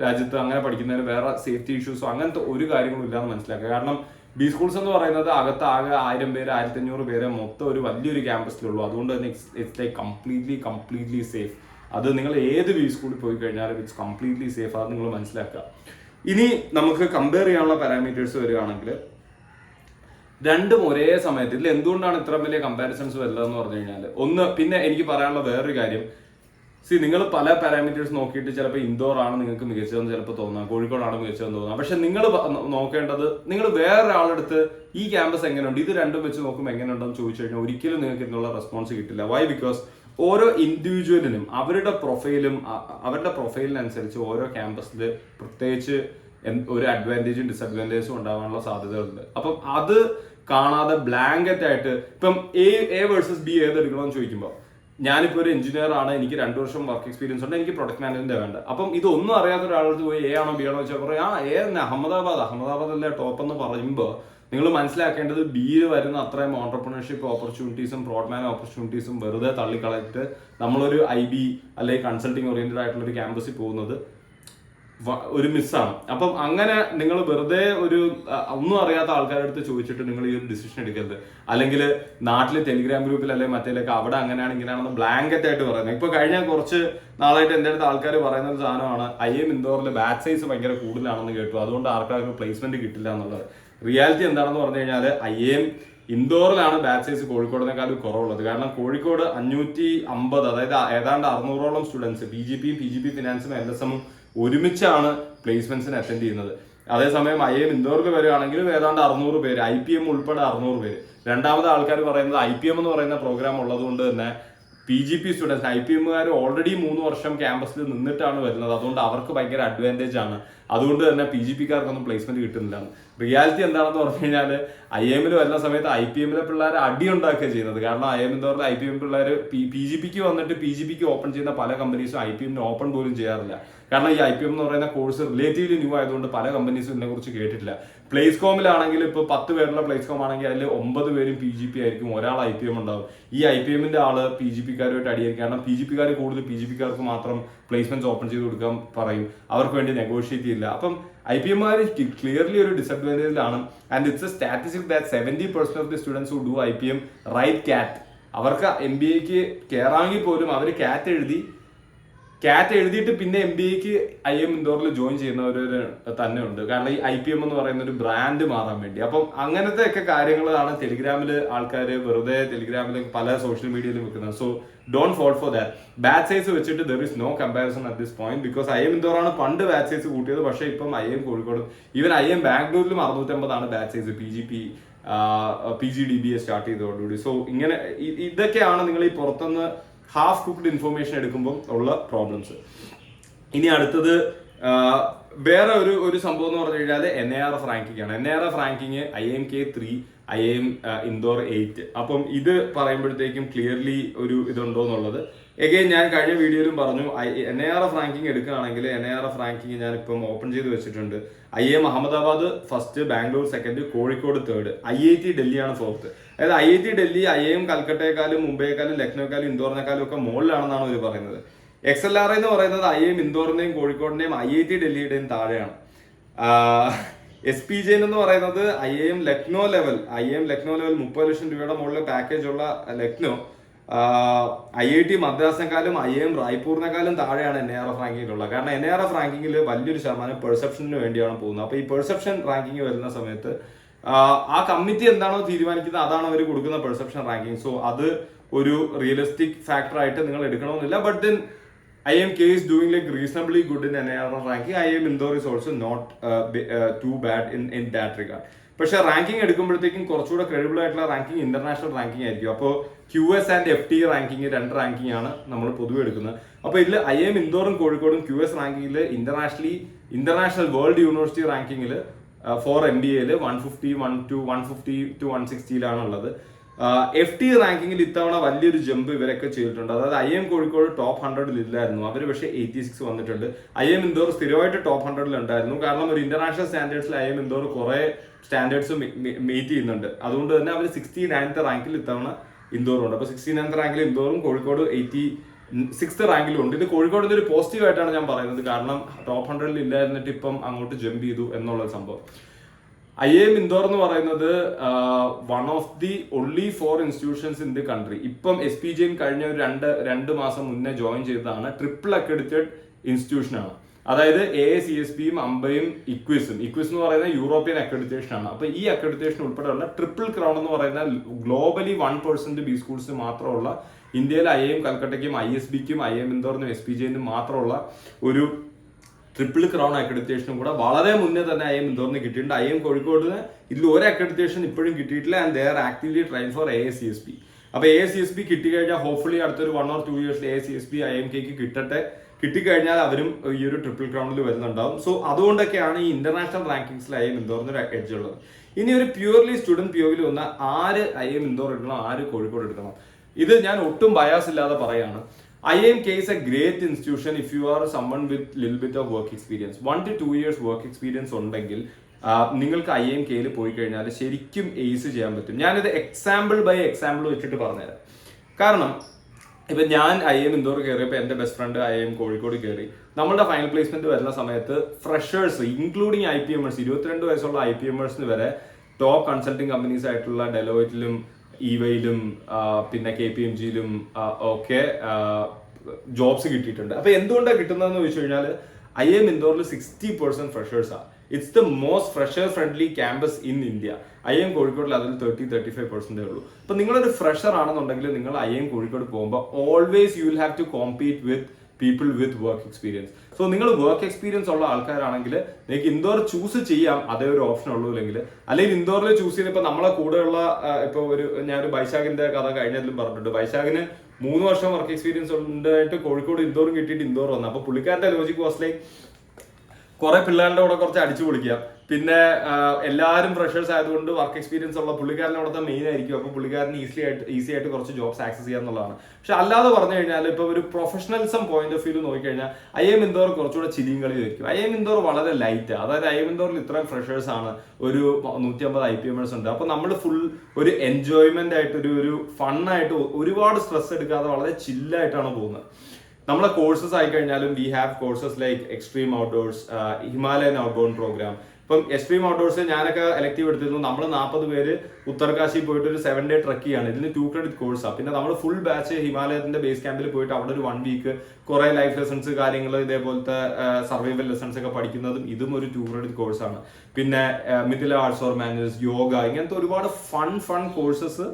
രാജ്യത്ത് അങ്ങനെ പഠിക്കുന്നതിന് വേറെ സേഫ്റ്റി ഇഷ്യൂസോ അങ്ങനത്തെ ഒരു കാര്യങ്ങളും ഇല്ലാന്ന് മനസ്സിലാക്കുക. കാരണം ബി സ്കൂൾസ് എന്ന് പറയുന്നത് അകത്ത് ആകെ 1000 പേര് 1500 പേരെ മൊത്തം ഒരു വലിയൊരു ക്യാമ്പസിലുള്ളൂ. അതുകൊണ്ട് തന്നെ ഇറ്റ്സ് ലൈക്ക് കംപ്ലീറ്റ്ലി സേഫ്. അത് നിങ്ങൾ ഏത് ബി സ്കൂളിൽ പോയി കഴിഞ്ഞാലും ഇറ്റ്സ് കംപ്ലീറ്റ്ലി സേഫ്. അത് നിങ്ങൾ മനസ്സിലാക്കുക. ഇനി നമുക്ക് കമ്പയർ ചെയ്യാനുള്ള പാരാമീറ്റേഴ്സ് വരികയാണെങ്കിൽ രണ്ടും ഒരേ സമയത്ത് ഇതിൽ എന്തുകൊണ്ടാണ് ഇത്ര വലിയ കമ്പാരിസൺസ് വരുന്നതെന്ന് പറഞ്ഞു കഴിഞ്ഞാൽ, ഒന്ന് പിന്നെ എനിക്ക് പറയാനുള്ള വേറൊരു കാര്യം, നിങ്ങൾ പല പാരാമീറ്റേഴ്സ് നോക്കിയിട്ട് ചിലപ്പോൾ ഇൻഡോർ ആണ് നിങ്ങൾക്ക് മികച്ചതെന്ന് ചിലപ്പോൾ തോന്നാം, കോഴിക്കോടാണ് മികച്ചതെന്ന് തോന്നാം. പക്ഷെ നിങ്ങൾ നോക്കേണ്ടത്, നിങ്ങൾ വേറൊരാളെടുത്ത് ഈ ക്യാമ്പസ് എങ്ങനെയുണ്ട്, ഇത് രണ്ടും വെച്ച് നോക്കുമ്പോൾ എങ്ങനെയുണ്ടെന്ന് ചോദിച്ചു കഴിഞ്ഞാൽ ഒരിക്കലും നിങ്ങൾക്ക് ഇതിനുള്ള റെസ്പോൺസ് കിട്ടില്ല. വൈ? ബിക്കോസ് ഓരോ ഇൻഡിവിജ്വലിനും അവരുടെ പ്രൊഫൈലിനനുസരിച്ച് ഓരോ ക്യാമ്പസിൽ പ്രത്യേകിച്ച് ഒരു അഡ്വാൻറ്റേജും ഡിസഡ്വാൻറ്റേജും ഉണ്ടാകാനുള്ള സാധ്യതകളുണ്ട്. അപ്പം അത് കാണാതെ ബ്ലാങ്കറ്റ് ആയിട്ട് ഇപ്പം എ വേഴ്സസ് ബി ഏതെടുക്കണമെന്ന് ചോദിക്കുമ്പോൾ, ഞാനിപ്പോൾ ഒരു എഞ്ചിനീയർ ആണ്, എനിക്ക് 2 വർഷം വർക്ക് എക്സ്പീരിയൻസ് ഉണ്ട്, എനിക്ക് പ്രൊഡക്റ്റ് മാനേജ്മെന്റ് വേണ്ട. അപ്പം ഇതൊന്നും അറിയാത്ത ഒരാളടുത്ത് പോയി എ ആണോ ബി ആണോ വെച്ചാൽ പറയാം എ തന്നെ അഹമ്മദാബാദ് അല്ലേ ടോപ്പ് എന്ന് പറയുമ്പോൾ നിങ്ങൾ മനസ്സിലാക്കേണ്ടത് ബിയിൽ വരുന്ന അത്രയും ഓൺടർപ്രണർഷിപ്പ് ഓപ്പർച്യൂണിറ്റീസും പ്രോഡ്മാൻ ഓപ്പർച്യൂണിറ്റീസും വെറുതെ തള്ളിക്കളഞ്ഞിട്ട് നമ്മളൊരു IB അല്ലെങ്കിൽ കൺസൾട്ടിങ് ഓറിയന്റഡ് ആയിട്ടുള്ള ഒരു ക്യാമ്പസിൽ പോകുന്നത് ഒരു മിസ്സാണ്. അപ്പം അങ്ങനെ നിങ്ങൾ വെറുതെ ഒരു ഒന്നും അറിയാത്ത ആൾക്കാരുടെ അടുത്ത് ചോദിച്ചിട്ട് നിങ്ങൾ ഈ ഒരു ഡിസിഷൻ എടുക്കരുത്. അല്ലെങ്കിൽ നാട്ടിൽ ടെലിഗ്രാം ഗ്രൂപ്പിൽ അല്ലെങ്കിൽ മറ്റേലൊക്കെ അവിടെ അങ്ങനെയാണ് ഇങ്ങനെയാണെന്ന് ബ്ലാങ്കറ്റ് ആയിട്ട് പറയുന്നത്. ഇപ്പൊ കഴിഞ്ഞ കുറച്ച് നാളായിട്ട് എൻ്റെ അടുത്ത് ആൾക്കാർ പറയുന്ന ഒരു സാധനമാണ് IIM ഇൻഡോറിൽ ബാച്ച് സൈസ് ഭയങ്കര കൂടുതലാണെന്ന് കേട്ടു, അതുകൊണ്ട് ആർക്കാർക്കും പ്ലേസ്മെന്റ് കിട്ടില്ല എന്നുള്ളത്. റിയാലിറ്റി എന്താണെന്ന് പറഞ്ഞു കഴിഞ്ഞാൽ IIM ഇൻഡോറിലാണ് ബാച്ച് സൈസ് കോഴിക്കോടിനേക്കാളും കുറവുള്ളത്. കാരണം കോഴിക്കോട് 550, അതായത് ഏതാണ്ട് 600ഓളം സ്റ്റുഡൻസ് PGP ഫിനാൻസും LSM ഒരുമിച്ചാണ് പ്ലേസ്മെന്റ്സിന് അറ്റൻഡ് ചെയ്യുന്നത്. അതേസമയം IIM ഇൻഡോറിൽ വരികയാണെങ്കിലും ഏതാണ്ട് 600 പേര്, IPM ഉൾപ്പെടെ 600 പേര്. രണ്ടാമത് ആൾക്കാർ പറയുന്നത് IPM എന്ന് പറയുന്ന പ്രോഗ്രാം ഉള്ളത് കൊണ്ട് തന്നെ PGP സ്റ്റുഡൻസ്, IPMകാർ ഓൾറെഡി 3 വർഷം ക്യാമ്പസിൽ നിന്നിട്ടാണ് വരുന്നത്, അതുകൊണ്ട് അവർക്ക് ഭയങ്കര അഡ്വാൻറ്റേജ് ആണ്. അതുകൊണ്ട് തന്നെ PGPക്കാർക്കൊന്നും പ്ലേസ്മെന്റ് കിട്ടുന്നില്ല. റിയാലിറ്റി എന്താണെന്ന് പറഞ്ഞു കഴിഞ്ഞാൽ IIM വരുന്ന സമയത്ത് IPM പിള്ളേർ അടി ഉണ്ടാക്കുക ചെയ്യുന്നത്. കാരണം IIM എന്ന് പറഞ്ഞാൽ IPM പിള്ളേർ PGPക്ക് വന്നിട്ട് PGPക്ക് ഓപ്പൺ ചെയ്യുന്ന പല കമ്പനീസും IPM ഓപ്പൺ പോലും ചെയ്യാറില്ല. കാരണം ഈ IPM എന്ന് പറയുന്ന കോഴ്സ് റിലേറ്റീവ്ലി ന്യൂ ആയതുകൊണ്ട് പല കമ്പനീസും ഇതിനെ കുറിച്ച് കേട്ടിട്ടില്ല. പ്ലേസ്കോമിലാണെങ്കിൽ ഇപ്പോൾ 10 പേരുള്ള പ്ലേസ്കോം ആണെങ്കിൽ അതിൽ 9 പേരും PGP ആയിരിക്കും, ഒരാൾ IPM ഉണ്ടാവും. ഈ IPMന്റെ ആള് PGPക്കാരുമായിട്ട് അടിയായിരിക്കും. കാരണം PGPക്കാർ കൂടുതൽ PGPക്കാർക്ക് മാത്രം പ്ലേസ്മെന്റ്സ് ഓപ്പൺ ചെയ്ത് കൊടുക്കാൻ പറയും, അവർക്ക് വേണ്ടി നെഗോഷിയേറ്റ് ചെയ്യില്ല. അപ്പം IPM ക്ലിയർലി ഒരു ഡിസഡ്വാൻറ്റേജിലാണ്. And it's a statistic that 70% of the students who do IPM write CAT. അവർക്ക് MBAക്ക് കയറാമെങ്കിൽ പോലും അവർ CAT എഴുതിയിട്ട് പിന്നെ MBAക്ക് IIM ഇൻഡോറിൽ ജോയിൻ ചെയ്യുന്നവർ തന്നെ ഉണ്ട്. കാരണം ഈ IPM എന്ന് പറയുന്ന ഒരു ബ്രാൻഡ് മാറാൻ വേണ്ടി. അപ്പം അങ്ങനത്തെ ഒക്കെ കാര്യങ്ങളാണ് ടെലിഗ്രാമിൽ ആൾക്കാർ വെറുതെ ടെലിഗ്രാമിൽ പല സോഷ്യൽ മീഡിയയിലും വെക്കുന്നത്. So don't fall for that. Batch size വെച്ചിട്ട് there is no comparison at this point. Because IIM ഇൻഡോറാണ് പണ്ട് ബാച്ച് സൈസ് കൂട്ടിയത്. പക്ഷേ ഇപ്പം IIM കോഴിക്കോട്, ഈവൻ IIM ബാംഗ്ലൂരിലും 650 ബാച്ച് സൈസ് PGDBA സ്റ്റാർട്ട് ചെയ്തതോടുകൂടി. സോ ഇങ്ങനെ ഇതൊക്കെയാണ് നിങ്ങൾ ഈ പുറത്തുനിന്ന് ഹാഫ് കുക്ക്ഡ് ഇൻഫർമേഷൻ എടുക്കുമ്പോൾ ഉള്ള പ്രോബ്ലംസ്. ഇനി അടുത്തത് വേറെ ഒരു സംഭവം എന്ന് പറഞ്ഞു കഴിഞ്ഞാൽ NIRF റാങ്കിങ് ആണ്. NIRF ranking IIMK 3, IIM Indore 8. അപ്പം ഇത് പറയുമ്പോഴത്തേക്കും ക്ലിയർലി ഒരു ഇതുണ്ടോ എന്നുള്ളത് എഗെയിൻ ഞാൻ കഴിഞ്ഞ വീഡിയോയിലും പറഞ്ഞു. NIRF റാങ്കിങ് എടുക്കുകയാണെങ്കിൽ NIRF റാങ്കിങ് ഞാൻ ഇപ്പം ഓപ്പൺ ചെയ്ത് വെച്ചിട്ടുണ്ട്. IIM Ahmedabad first, Bangalore second, Kozhikode third, IIT ഡൽഹിയാണ് ഫോർത്ത്. അതായത് IIT ഡൽഹി IIM കൽക്കട്ടയെക്കാളും മുംബൈയെക്കാളും ലക്നൌക്കാളും ഇൻഡോറിനെക്കാളും ഒക്കെ മുകളിലാണെന്നാണ് അവർ പറയുന്നത്. XLRI എന്ന് പറയുന്നത് IIM ഇൻഡോറിന്റെയും കോഴിക്കോടിന്റെയും IIT ഡൽഹിയുടെയും താഴെയാണ്. SPJ എന്ന് പറയുന്നത് IIM ലക്നോ ലെവൽ 30 ലക്ഷം രൂപയുടെ മുകളിൽ പാക്കേജ് ഉള്ള ലക്നോ IIT മദ്രാസിനെക്കാളും IIM റായ്പൂരിനെക്കാളും താഴെയാണ് NIRF റാങ്കിങ്ങിലുള്ളത്. കാരണം NIRF റാങ്കിങ്ങിൽ വലിയൊരു ശതമാനം പെർസെപ്ഷന് വേണ്ടിയാണ് പോകുന്നത്. അപ്പോൾ ഈ പെർസെപ്ഷൻ റാങ്കിങ് വരുന്ന സമയത്ത് ആ കമ്മിറ്റി എന്താണോ തീരുമാനിക്കുന്നത് അതാണ് അവർ കൊടുക്കുന്ന പെർസെപ്ഷൻ റാങ്കിങ്. സോ അത് ഒരു റിയലിസ്റ്റിക് ഫാക്ടർ ആയിട്ട് നിങ്ങൾ എടുക്കണമെന്നില്ല. But then IIMK is doing like reasonably good in NIRF ranking. IIM Indore is also not too bad in that regard. പക്ഷെ റാങ്കിങ് എടുക്കുമ്പോഴത്തേക്കും കുറച്ചുകൂടെ ക്രെഡിബിൾ ആയിട്ടുള്ള റാങ്കിങ് ഇന്റർനാഷണൽ റാങ്കിങ് ആയിരിക്കും. അപ്പോൾ QS and FT ranking 2 ranking ആണ് നമ്മൾ പൊതുവെ എടുക്കുന്നത്. അപ്പോൾ ഇതിൽ IIM ഇൻഡോറും കോഴിക്കോടും QS റാങ്കിങ്ങിൽ ഇന്റർനാഷണൽ വേൾഡ് യൂണിവേഴ്സിറ്റി റാങ്കിങ്ങിൽ ഫോർ MBAയിൽ 150 to 160 ഉള്ളത്. FT റാങ്കിങ്ങിൽ ഇത്തവണ വലിയൊരു ജമ്പ് ഇവരൊക്കെ ചെയ്തിട്ടുണ്ട്. അതായത് IIM കോഴിക്കോട് ടോപ്പ് 100 ഇല്ലായിരുന്നു, അവർ പക്ഷേ 86 വന്നിട്ടുണ്ട്. IIM ഇൻഡോർ സ്ഥിരമായിട്ട് ടോപ്പ് 100 ഉണ്ടായിരുന്നു. കാരണം ഒരു ഇന്റർനാഷണൽ സ്റ്റാൻഡേർഡ്സിൽ IIM ഇൻഡോർ കുറെ സ്റ്റാൻഡേർഡ്സ് മീറ്റ് ചെയ്യുന്നുണ്ട്. അതുകൊണ്ട് തന്നെ അവർ 69th റാങ്കിൽ ഇത്തവണ ഇൻഡോറും ഉണ്ട്. അപ്പോൾ 69th റാങ്കിൽ ഇൻഡോറും കോഴിക്കോട് 86th റാങ്കിലും ഉണ്ട്. ഇത് കോഴിക്കോടിന്റെ ഒരു പോസിറ്റീവ് ആയിട്ടാണ് ഞാൻ പറയുന്നത്. കാരണം ടോപ്പ് 100 ഇല്ലായിരുന്നിട്ട് ഇപ്പം അങ്ങോട്ട് ജമ്പ് ചെയ്തു എന്നുള്ള സംഭവം. IIM ഇൻഡോർ എന്ന് പറയുന്നത് one of the only 4 institutions in the country. ഇപ്പം SPJ കഴിഞ്ഞ ഒരു രണ്ട് മാസം മുന്നേ ജോയിൻ ചെയ്തതാണ്. ട്രിപ്പിൾ അക്രഡിറ്റഡ് ഇൻസ്റ്റിറ്റ്യൂഷൻ ആണ്. അതായത് AICSBയും അംബയും ഇക്വിസ് എന്ന് പറയുന്ന യൂറോപ്യൻ അക്രഡിറ്റേഷൻ ആണ്. അപ്പൊ ഈ അക്രഡിറ്റേഷൻ ഉൾപ്പെടെയുള്ള ട്രിപ്പിൾ ക്രൗൺ എന്ന് പറയുന്ന ഗ്ലോബലി 1% ബി സ്കൂൾസ് മാത്രമുള്ള, ഇന്ത്യയിൽ IIM കൽക്കട്ടയ്ക്കും ISBക്കും IIM ഇൻഡോറിനും SPJനും മാത്രമുള്ള ഒരു ട്രിപ്പിൾ ക്രൗൺ അക്രഡിറ്റേഷനും കൂടെ വളരെ മുന്നേ തന്നെ IIM ഇൻഡോറിന് കിട്ടിയിട്ടുണ്ട്. IIM കോഴിക്കോടിന് ഇതിൽ ഒരു അക്രഡിറ്റേഷൻ ഇപ്പോഴും കിട്ടിയിട്ടില്ല. And they are actively trying four AICSB. അപ്പൊ AICSB കിട്ടിക്കഴിഞ്ഞാൽ ഹോപ്പ്ഫുള്ളി അടുത്തൊരു 1 or 2 years AICSB IIMKക്ക് കിട്ടിക്കഴിഞ്ഞാൽ അവരും ഈ ഒരു ട്രിപ്പിൾ ക്രൗണിൽ വരുന്നുണ്ടാവും. സോ അതുകൊണ്ടൊക്കെയാണ് ഈ ഇന്റർനാഷണൽ റാങ്കിങ്സിൽ IIM ഇൻഡോറിന് ഒരു എഡ്ജ് ഉള്ളത്. ഇനി ഒരു പ്യൂർലി സ്റ്റുഡന്റ് POവിൽ വന്ന ആര് IIM ഇൻഡോർ എടുക്കണം, ആര് കോഴിക്കോട് എടുക്കണം, ഇത് ഞാൻ ഒട്ടും ബയാസ് ഇല്ലാതെ പറയാണ്. IIMK is a great institution if you are someone with little bit of work experience. 1 to 2 years work experience ഉണ്ടെങ്കിൽ നിങ്ങൾക്ക് IIMKയിൽ പോയി കഴിഞ്ഞാൽ ശരിക്കും എയ്സ് ചെയ്യാൻ പറ്റും. ഞാനിത് എക്സാമ്പിൾ വെച്ചിട്ട് പറഞ്ഞുതരാം. കാരണം ഇപ്പം ഞാൻ IIM ഇൻഡോർ കയറിയപ്പോൾ എൻ്റെ ബെസ്റ്റ് ഫ്രണ്ട് IIM കോഴിക്കോട് കയറി. നമ്മളുടെ ഫൈനൽ പ്ലേസ്മെന്റ് വരുന്ന സമയത്ത് ഫ്രഷേഴ്സ് ഇൻക്ലൂഡിങ് IPMers 22 വയസ്സുള്ള IPMers വരെ ടോപ്പ് കൺസൾട്ടിങ് കമ്പനീസ് ആയിട്ടുള്ള ഡെലോയിറ്റിലും EYയിലും പിന്നെ KPMGയിലും ഒക്കെ ജോബ്സ് കിട്ടിയിട്ടുണ്ട്. അപ്പൊ എന്തുകൊണ്ടാണ് കിട്ടുന്നതെന്ന് ചോദിച്ചു കഴിഞ്ഞാൽ IIM ഇൻഡോറിൽ 60% ഫ്രഷേഴ്സാണ്. It's the most fresher friendly campus in India. IIM കോഴിക്കോടിൽ അതിൽ 30-35% ഉള്ളൂ. അപ്പൊ നിങ്ങളൊരു ഫ്രഷർ ആണെന്നുണ്ടെങ്കിൽ നിങ്ങൾ IIM കോഴിക്കോട് പോകുമ്പോൾ always you will have to compete with people with work experience. So നിങ്ങൾ വർക്ക് എക്സ്പീരിയൻസ് ഉള്ള ആൾക്കാരാണെങ്കിൽ നിങ്ങൾക്ക് ഇൻഡോർ ചൂസ് ചെയ്യാം, അതേ ഒരു ഓപ്ഷൻ ഉള്ളൂ. അല്ലെങ്കിൽ ഇൻഡോറിൽ ചൂസ് ചെയ്യുന്ന ഇപ്പൊ നമ്മളെ കൂടെയുള്ള ഇപ്പൊ ഞാനൊരു വൈശാഖിന്റെ കഥ കഴിഞ്ഞതിലും പറഞ്ഞിട്ടുണ്ട്. വൈശാഖിന് 3 വർഷം വർക്ക് എക്സ്പീരിയൻസ് ഉണ്ടായിട്ട് കോഴിക്കോട് ഇൻഡോറും കിട്ടിയിട്ട് ഇൻഡോർ വന്നു. അപ്പൊ പുള്ളിക്കാരുടെ ലോജിക് വാസ് ലൈക്ക് കുറെ പിള്ളേരുടെ കൂടെ കുറച്ച് അടിച്ചു പൊളിക്കാം. പിന്നെ എല്ലാവരും ഫ്രഷേഴ്സ് ആയതുകൊണ്ട് വർക്ക് എക്സ്പീരിയൻസ് ഉള്ള പുള്ളിക്കാരൻ്റെ അവിടുത്തെ മെയിൻ ആയിരിക്കും. അപ്പോൾ പുള്ളിക്കാരന് ഈസി ആയിട്ട് കുറച്ച് ജോബ്സ് ആക്സസ് ചെയ്യുക എന്നുള്ളതാണ്. പക്ഷെ അല്ലാതെ പറഞ്ഞു കഴിഞ്ഞാൽ ഇപ്പോൾ ഒരു പ്രൊഫഷണലിസം പോയിന്റ് ഓഫ് വ്യൂ നോക്കിക്കഴിഞ്ഞാൽ IIM ഇൻഡോർ കുറച്ചുകൂടെ ചില്ലിങ് കളി ആയിരിക്കും. IIM ഇൻഡോർ വളരെ ലൈറ്റ്, അതായത് IIM ഇൻഡോറിൽ ഇത്രയും ഫ്രഷേഴ്സ് ആണ്, ഒരു 150 IPMers ഉണ്ട്. അപ്പോൾ നമ്മൾ ഫുൾ ഒരു എൻജോയ്മെന്റ് ആയിട്ട് ഒരു ഫണ്ണായിട്ട് ഒരുപാട് സ്ട്രെസ് എടുക്കാതെ വളരെ ചില്ലായിട്ടാണ് പോകുന്നത്. നമ്മളെ കോഴ്സസ് ആയി കഴിഞ്ഞാലും we have courses like extreme outdoors, Himalayan outbound programme. ഇപ്പം എക്സ്ട്രീം ഔട്ട്ഡോഴ്സ് ഞാനൊക്കെ എലക്റ്റീവ് എടുത്തിരുന്നു. നമ്മൾ 40 പേര് ഉത്തർകാശി പോയിട്ട് ഒരു 7 day ട്രക്ക് ചെയ്യാണ്. ഇതിന് 2 credit കോഴ്സാണ്. പിന്നെ നമ്മൾ ഫുൾ ബാച്ച് ഹിമാലയത്തിന്റെ ബേസ് ക്യാമ്പിൽ പോയിട്ട് അവിടെ ഒരു 1 week കുറെ ലൈഫ് ലെസൺസ് കാര്യങ്ങൾ ഇതേപോലത്തെ സർവൈവൽ ലെസൺസ് ഒക്കെ പഠിക്കുന്നതും ഇതും ഒരു 2 credit കോഴ്സാണ്. പിന്നെ Mithila arts or manners, yoga, ഇങ്ങനത്തെ ഒരുപാട് ഫൺ കോഴ്സസ്.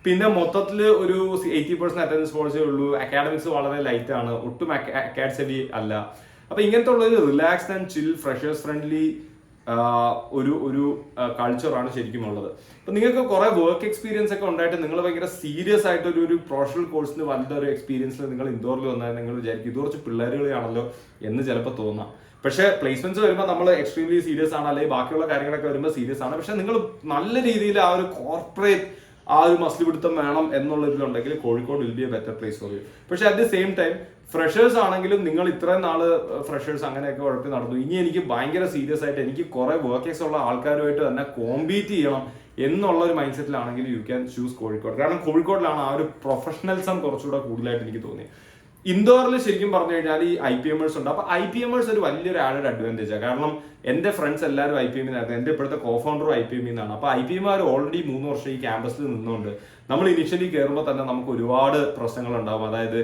പിന്നെ മൊത്തത്തിൽ ഒരു 80% അറ്റൻഡൻസ് പോളിസേ ഉള്ളൂ. അക്കാഡമിക്സ് വളരെ ലൈറ്റ് ആണ്, ഒട്ടും അക്കാഡ്സ് ഹെവി അല്ല. അപ്പൊ ഇങ്ങനത്തെ ഉള്ള ഒരു relaxed and chill freshers friendly ഒരു കൾച്ചറാണ് ശരിക്കും ഉള്ളത്. അപ്പൊ നിങ്ങൾക്ക് കുറെ വർക്ക് എക്സ്പീരിയൻസ് ഒക്കെ ഉണ്ടായിട്ട് നിങ്ങൾ ഭയങ്കര സീരിയസ് ആയിട്ട് ഒരു പ്രൊഫഷണൽ കോഴ്സിന് വലുതൊരു എക്സ്പീരിയൻസിൽ നിങ്ങൾ ഇൻഡോറിൽ വന്നാൽ നിങ്ങൾ വിചാരിക്കും ഇത് കുറച്ച് പിള്ളേരുകളാണല്ലോ എന്ന് ചിലപ്പോൾ തോന്നാം. പക്ഷേ പ്ലേസ്മെന്റ്സ് വരുമ്പോൾ നമ്മൾ എക്സ്ട്രീംലി സീരിയസ് ആണ്, അല്ലെങ്കിൽ ബാക്കിയുള്ള കാര്യങ്ങളൊക്കെ വരുമ്പോൾ സീരിയസ് ആണ്. പക്ഷെ നിങ്ങൾ നല്ല രീതിയിൽ ആ ഒരു കോർപ്പറേറ്റ് ഒരു മസ്ലി പിടുത്തം വേണം എന്നുള്ളതിലുണ്ടെങ്കിൽ Kozhikode will be a better place for you. പക്ഷെ at the same time freshers ആണെങ്കിലും നിങ്ങൾ ഇത്രയും നാള് ഫ്രഷേഴ്സ് അങ്ങനെയൊക്കെ ഉഴപ്പി നടന്നു, ഇനി എനിക്ക് ഭയങ്കര സീരിയസ് ആയിട്ട് എനിക്ക് കുറെ വർക്കേഴ്സ് ഉള്ള ആൾക്കാരുമായിട്ട് തന്നെ കോമ്പീറ്റ് ചെയ്യണം എന്നുള്ള ഒരു മൈൻഡ് സെറ്റിലാണെങ്കിൽ യു ക്യാൻ ചൂസ് കോഴിക്കോട്. കാരണം കോഴിക്കോടിലാണ് ആ ഒരു പ്രൊഫഷണലിസം കുറച്ചുകൂടെ കൂടുതലായിട്ട് എനിക്ക് തോന്നി. ഇൻഡോറിൽ ശരിക്കും പറഞ്ഞു കഴിഞ്ഞാൽ ഈ IPMers ഉണ്ട്. അപ്പൊ IPMers ഒരു വലിയൊരു ആഡഡ് അഡ്വാൻറ്റേജാണ്. കാരണം എന്റെ ഫ്രണ്ട്സ് എല്ലാവരും IPM ആയിരുന്നു. എന്റെ ഇപ്പോഴത്തെ കോഫൗണ്ടർ IPM എന്നാണ്. അപ്പൊ IPM ഓൾറെഡി 3 വർഷം ഈ ക്യാമ്പസിൽ നിന്നുകൊണ്ട് നമ്മൾ ഇനിഷ്യലി കയറുമ്പോൾ തന്നെ നമുക്ക് ഒരുപാട് പ്രശ്നങ്ങൾ ഉണ്ടാവും. അതായത്